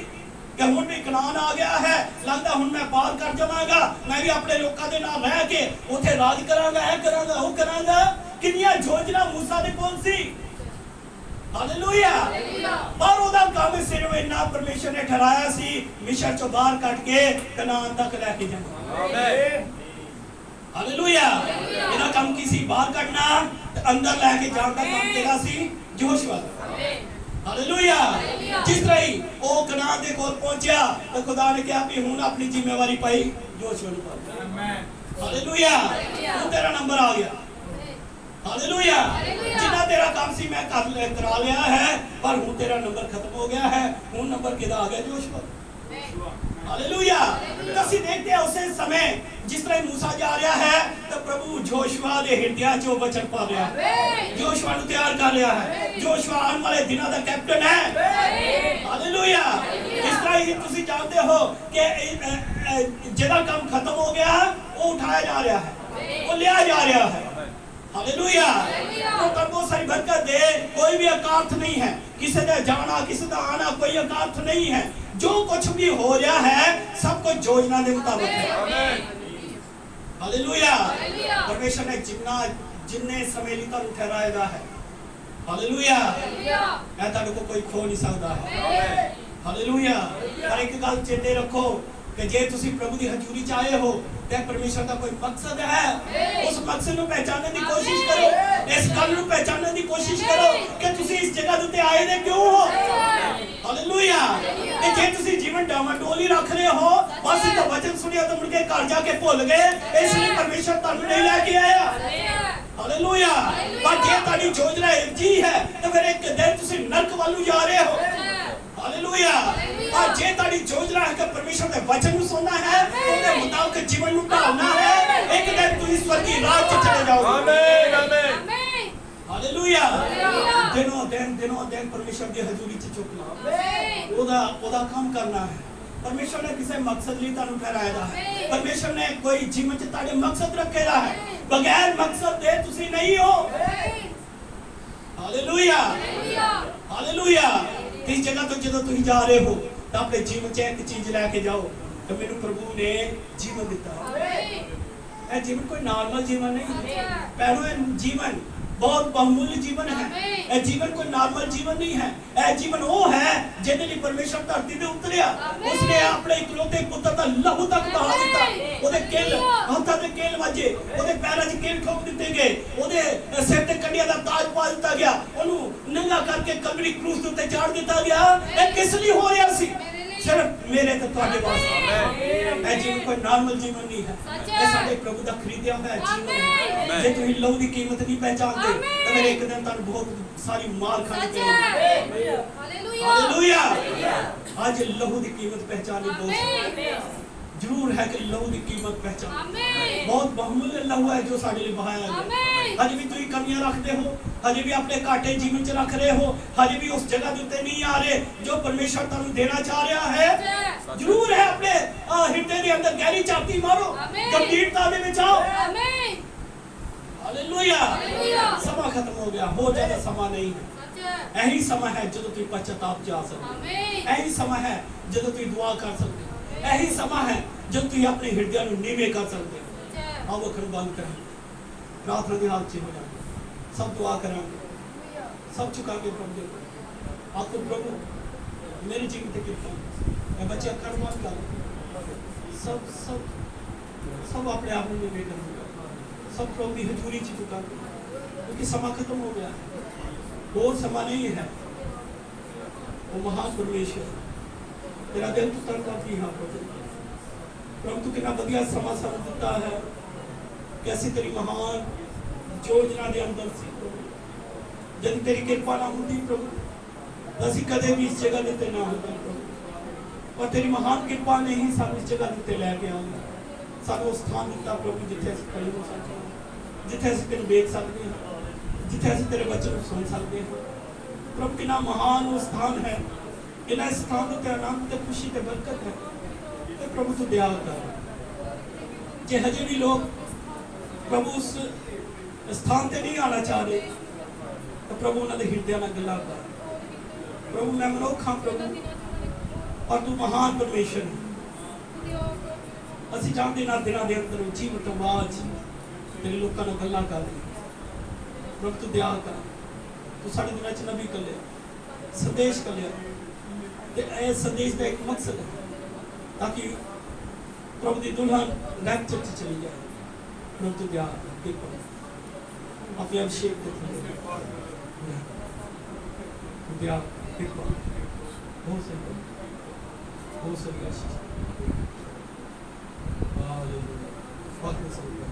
ਕਿ ਹੁਣ ਵੀ ਕਨਾਨ ਆ ਗਿਆ ਹੈ ਲੱਗਦਾ ਹੁਣ ਮੈਂ ਪਾਰ ਕਰ ਜਾਵਾਂਗਾ ਮੈਂ ਵੀ ਆਪਣੇ ਲੋਕਾਂ ਦੇ ਨਾਲ ਰਹਿ ਕੇ ਉੱਥੇ ਰਾਜ ਕਰਾਂਗਾ ਇਹ ਕਰਾਂਗਾ ਉਹ ਕਰਾਂਗਾ ਕਿੰਨੀਆਂ ਯੋਜਨਾ ਮੂਸਾ ਦੇ ਕੋਲ ਸੀ ਹਾਲੇਲੂਇਆ ਪਰ ਉਹਦਾ ਕੰਮ ਸਿਰਫ ਇੰਨਾ ਪਰਮੇਸ਼ਰ ਨੇ ਠਹਿਰਾਇਆ ਸੀ ਮਿਸ਼ਰ ਚੋਂ ਬਾਹਰ ਕੱਢ ਕੇ ਕਨਾਨ ਤੱਕ ਲੈ ਕੇ ਜਾਣਾ ਆਮੀਨ ਹਾਲੇਲੂਇਆ ਇਹਦਾ ਕੰਮ ਕੀ ਸੀ ਬਾਹਰ ਕੱਢਣਾ ਤੇ ਅੰਦਰ ਲੈ ਕੇ ਜਾਣ ਦਾ ਕੰਮ ਕਿਹੜਾ ਸੀ ਯੋਸ਼ੂਆ ਦਾ ਹਾਲੇਲੂਇਆ ਜਿਸ ਤਰ੍ਹਾਂ ਹੀ ਉਹ ਕਨਾਨ ਦੇ ਕੋਲ ਪਹੁੰਚਿਆ ਤਾਂ ਖੁਦਾ ਨੇ ਕਿਹਾ ਵੀ ਹੁਣ ਆਪਣੀ ਜ਼ਿੰਮੇਵਾਰੀ ਪਾਈ ਯੋਸ਼ੂਆ ਨੂੰ ਪਾ ਆਮੀਨ ਹਾਲੇਲੂਇਆ ਹੁਣ ਤੇਰਾ ਨੰਬਰ ਆ ਗਿਆ ਹਾਲੇਲੂਇਆ ਜਿੰਨਾ ਤੇਰਾ ਕੰਮ ਸੀ ਮੈਂ ਕਰਾ ਲਿਆ ਹੈ ਪਰ ਹੁਣ ਤੇਰਾ ਨੰਬਰ ਖਤਮ ਹੋ ਗਿਆ ਹੈ ਹੁਣ ਨੰਬਰ ਕਿਹਦਾ ਆ ਗਿਆ ਯੋਸ਼ੂਆ ਹਾਲੇਲੂਇਆ ਤੁਸੀਂ ਦੇਖਦੇ ਹੋ ਉਸੇ ਸਮੇਂ ਜਿਸ ਤਰ੍ਹਾਂ ਮੂਸਾ ਜਾ ਰਿਹਾ ਹੈ ਤਾਂ ਪ੍ਰਭੂ ਯੋਸ਼ੂਆ ਦੇ ਹਿਰਦਿਆਂ 'ਚ ਉਹ ਵਚਨ ਪਾ ਰਿਹਾ ਹੈ ਯੋਸ਼ੂਆ ਨੂੰ ਤਿਆਰ ਕਰ ਰਿਹਾ ਹੈ ਯੋਸ਼ੂਆ ਆਉਣ ਵਾਲੇ ਦਿਨਾਂ ਦਾ ਕੈਪਟਨ ਹੈ ਹਾਲੇਲੂਇਆ ਇਸ ਤਰ੍ਹਾਂ ਹੀ ਤੁਸੀਂ ਜਾਣਦੇ ਹੋ ਕਿ ਜਿਹਦਾ ਕੰਮ ਖਤਮ ਹੋ ਗਿਆ ਉਹ ਉਠਾਇਆ ਜਾ ਰਿਹਾ ਹੈ ਉਹ ਲਿਆ ਜਾ ਰਿਹਾ ਹੈ ਹਾਲੇਲੂਇਆ ਉਹ ਤਾਂ ਬਹੁਤ ਸਾਰੀ ਬਰਕਤ ਦੇ ਕੋਈ ਵੀ ਅਕਾਰਥ ਨਹੀਂ ਹੈ ਕਿਸੇ ਦਾ ਜਾਣਾ ਕਿਸੇ ਦਾ ਆਣਾ ਕੋਈ ਅਕਾਰਥ ਨਹੀਂ ਹੈ ਜੋ ਕੁਝ ਵੀ ਹੋ ਰਿਹਾ ਹੈ ਸਭ ਕੁਝ ਯੋਜਨਾ ਦੇ ਮੁਤਾਬਕ ਹੈ ਆਮੀਨ ਹਾਲੇਲੂਇਆ ਪਰਮੇਸ਼ਰ ਨੇ ਜਿੰਨੇ ਸਮੇਂ ਲਈ ਤੁਹਾਨੂੰ ਠਹਿਰਾਇਆ ਹੈ ਹਾਲੇਲੂਇਆ ਇਹ ਤੁਹਾਡੇ ਕੋਲ ਕੋਈ ਖੋ ਨਹੀਂ ਸਕਦਾ ਹੈ ਹਾਲੇਲੂਇਆ ਪਰ ਇੱਕ ਗੱਲ ਚੇਤੇ ਰੱਖੋ ਕਿ ਜੇ ਤੁਸੀਂ ਪ੍ਰਭੂ ਦੀ ਹਜ਼ੂਰੀ 'ਚ ਆਏ ਹੋ ਤੇ ਪਰਮੇਸ਼ਰ ਦਾ ਕੋਈ ਮਕਸਦ ਹੈ ਉਸ ਮਕਸਦ ਨੂੰ ਪਹਿਚਾਨਣ ਦੀ ਕੋਸ਼ਿਸ਼ ਕਰੋ ਇਸ ਗੱਲ ਨੂੰ ਪਹਿਚਾਨਣ ਦੀ ਕੋਸ਼ਿਸ਼ ਕਰੋ ਕਿ ਤੁਸੀਂ ਇਸ ਜਗ੍ਹਾ ਦੇ ਉੱਤੇ ਆਏ ਨੇ ਕਿਉਂ ਹੋ ਹਾਲੇਲੂਇਆ ਤੇ ਜੇ ਤੁਸੀਂ ਜੀਵਨ ਡਾਮਾਡੋਲੀ ਰੱਖ ਰਹੇ ਹੋ ਬਸ ਇਹ ਵਚਨ ਸੁਣਿਆ ਤਾਂ ਮੁੜ ਕੇ ਘਰ ਜਾ ਕੇ ਭੁੱਲ ਗਏ ਇਸ ਲਈ ਪਰਮੇਸ਼ਰ ਤੁਹਾਨੂੰ ਨਹੀਂ ਲੈ ਕੇ ਆਇਆ ਹਾਲੇਲੂਇਆ ਪਰ ਜੇ ਤੁਹਾਡੀ ਯੋਜਨਾ ਜੀ ਹੈ ਤਾਂ ਫਿਰ ਇੱਕ ਦਿਨ ਤੁਸੀਂ ਨਰਕ ਵੱਲ ਨੂੰ ਜਾ ਰਹੇ ਹੋ ਹਾਲੇਲੂਇਆ ਪਰ ਜੇ ਤੁਹਾਡੀ ਯੋਜਨਾ ਹੈ ਕਿ ਪਰਮੇਸ਼ਰ ਦੇ ਵਚਨ ਨੂੰ ਸੁਣਨਾ ਹੈ ਉਹਦੇ ਮੁਤਾਬਕ ਜੀਵਨ ਨੂੰ ਢਾਲਣਾ ਹੈ ਇੱਕ ਦਿਨ ਤੁਸੀਂ ਸਵਰਗੀ ਰਾਜ 'ਚ ਚਲੇ ਜਾਓਗੇ ਆਮੀਨ ਆਮੀਨ ਹਾਲੇਲੂਇਆ ਦਿਨੋਂ ਦਿਨ ਪਰਮੇਸ਼ਰ ਦੀ ਹਜ਼ੂਰੀ 'ਚ ਝੁਕਣਾ ਉਹਦਾ ਕੰਮ ਕਰਨਾ ਹੈ ਪਰਮੇਸ਼ਰ ਨੇ ਕਿਸੇ ਮਕਸਦ ਲਈ ਤੁਹਾਨੂੰ ਠਹਿਰਾਇਆ ਹੈ ਪਰਮੇਸ਼ਰ ਨੇ ਕੋਈ ਜੀਵਨ 'ਚ ਤੁਹਾਡੇ ਮਕਸਦ ਰੱਖੇਦਾ ਹੈ ਬਗੈਰ ਮਕਸਦ ਦੇ ਤੁਸੀਂ ਨਹੀਂ ਹੋ ਹਾਲੇਲੂਇਆ ਹਾਲੇਲੂਇਆ ਇਸ ਜਗ੍ਹਾ ਤੋਂ ਜਦੋਂ ਤੁਸੀਂ ਜਾ ਰਹੇ ਹੋ ਤਾਂ ਆਪਣੇ ਜੀਵਨ 'ਚ ਇੱਕ ਚੀਜ਼ ਲੈ ਕੇ ਜਾਓ ਕਿ ਮੈਨੂੰ ਪ੍ਰਭੂ ਨੇ ਜੀਵਨ ਦਿੱਤਾ ਇਹ ਜੀਵਨ ਕੋਈ ਨਾਰਮਲ ਜੀਵਨ ਨਹੀਂ ਪਹਿਲੋ ਇਹ ਜੀਵਨ ਬਹੁਤ ਬਹੁਮੁੱਲ ਜੀਵਨ ਹੈ ਇਹ ਜੀਵਨ ਕੋਈ ਨਾਰਮਲ ਜੀਵਨ ਨਹੀਂ ਹੈ ਇਹ ਜੀਵਨ ਉਹ ਹੈ ਜਿਹਦੇ ਲਈ ਪਰਮੇਸ਼ਰ ਧਰਤੀ ਤੇ ਉਤਰਿਆ ਉਸਨੇ ਆਪਣੇ ਇਕਲੌਤੇ ਪੁੱਤਰ ਦਾ ਲਹੂ ਤੱਕ ਬਹਾ ਦਿੱਤਾ ਉਹਦੇ ਕਿੱਲ ਹੱਥਾਂ ਤੇ ਕਿੱਲ ਵੱਜੇ ਉਹਦੇ ਪੈਰਾਂ 'ਚ ਕਿੱਲ ਠੋਕ ਦਿੱਤੇ ਗਏ ਉਹਦੇ ਸਿਰ ਤੇ ਕੰਡਿਆਂ ਦਾ ਤਾਜ ਪਾ ਦਿੱਤਾ ਗਿਆ ਉਹਨੂੰ ਨੰਗਾ ਕਰਕੇ ਕਲਵਰੀ ਕਰੂਸ ਦੇ ਉੱਤੇ ਚਾੜ ਦਿੱਤਾ ਗਿਆ ਇਹ ਕਿਸ ਲਈ ਹੋ ਰਿਹਾ ਸੀ सिर्फ मेरे ते तुहाडे वास्ते ਇਹ ਜੀਵਨ ਕੋਈ ਨਾਰਮਲ ਜੀਵਨ ਨਹੀਂ ਹੈ ਇਹ ਸਾਡੇ ਪ੍ਰਭੂ ਦਾ ਖਰੀਦਿਆ ਹੋਇਆ ਜੀਵਨ ਹੈ ਜੇ ਤੁਸੀਂ ਲਹੂ ਦੀ ਕੀਮਤ ਨਹੀਂ ਪਹਿਚਾਨਦੇ ਤਾਂ ਮੇਰੇ ਇੱਕ ਦਿਨ ਤੁਹਾਨੂੰ ਬਹੁਤ ਸਾਰੀ ਮਾਰ ਖਾਣੀ ਪਏਗੀ ਹਾਲੇਲੂਇਆ ਅੱਜ ਲਹੂ ਦੀ ਕੀਮਤ ਪਹਿਚਾਨੀ ਦੋਸਤ जरूर है कि लहू की कीमत पहचान बहुत बहुमूल्य लहू है जो साडे लिए बहाया गया हजे भी तुम कमियां रखते हो हजे भी अपने घाटे जीवन च रख रहे हो हजे भी उस जगह उत्ते नहीं आ रहे जो परमेश्वर तुहानू देना चाह रहा है जरूर है अपने हृदय के अंदर गहरी चाबी मारो गंभीरता दे विच आओ हालेलुया समा खत्म हो गया हो ज्यादा समा नहीं है यही समा है जदों तुम पश्चाताप च आ सकते यही समा है जदों तुम दुआ कर सकते यही समा है जब तुम अपने हृदय को नीवे कर सकते हो आओ अखर बंद करें प्रार्थना के हाथ हो जाए सब दुआ करांगे सब चुका के प्रभु आपको प्रभु मेरे जीवन की कृपा मैं बच्चे अखर बंद कर सब सब सब अपने आप में नीवे करूंगा सब प्रभु की हजूरी च चुका क्योंकि समा खत्म हो गया और समा नहीं है वो महान परमेश्वर तेरा दिल तो तड़का भी हाँ प्रभु तू कितना बढ़िया समा सानू दिता है कैसी तेरी महान योजना दे अंदर सी प्रभु जब तेरी कृपा ना होती प्रभु असी कदे भी इस जगह ते ना होता प्रभु और तेरी महान कृपा ने ही सानू इस जगह ते लेके आया सानू स्थान दिता प्रभु जिथे असी खड़े हो सकते हैं जिथे असी तेरे देख सकते हैं जिथे असी तेरे वचन सुन सकते हैं प्रभु कितना महान वो स्थान है इना स्थान ते आनंद ते खुशी ते बरकत है ते प्रभु तू दया कर जे हजे भी लोग प्रभु उस स्थान ते नहीं आना चाह रहे तो प्रभु उन्होंने हृदय नाल गल्लां कर प्रभु मैं मनुख हां प्रभु और तू महान परमेश्वर है ਅਸੀਂ ਜਾਣਦੇ ਨਾ ਦਿਨਾਂ ਦੇ ਅੰਦਰ ਜੀਵਤ ਆਵਾਜ਼ ਤੇਰੇ ਲੋਕਾਂ ਨਾਲ ਗੱਲਾਂ ਕਰ ਪ੍ਰਭੂ ਤੂੰ ਦਇਆ ਕਰ ਤੂੰ ਸਾਡੇ ਦਿਨਾਂ ਚ ਨਬੀ ਕੱਲਿਆ ਸੰਦੇਸ਼ ਕੱਲਿਆ ਤੇ ਇਹ ਸੰਦੇਸ਼ ਦਾ ਇੱਕ ਮਕਸਦ ਹੈ ताकि प्रभु की दुल्हन रैप्चर से चली जाए प्रभु तू दया कर अपने अभिषेक को दया बहुत सारी आशीष हालेलुया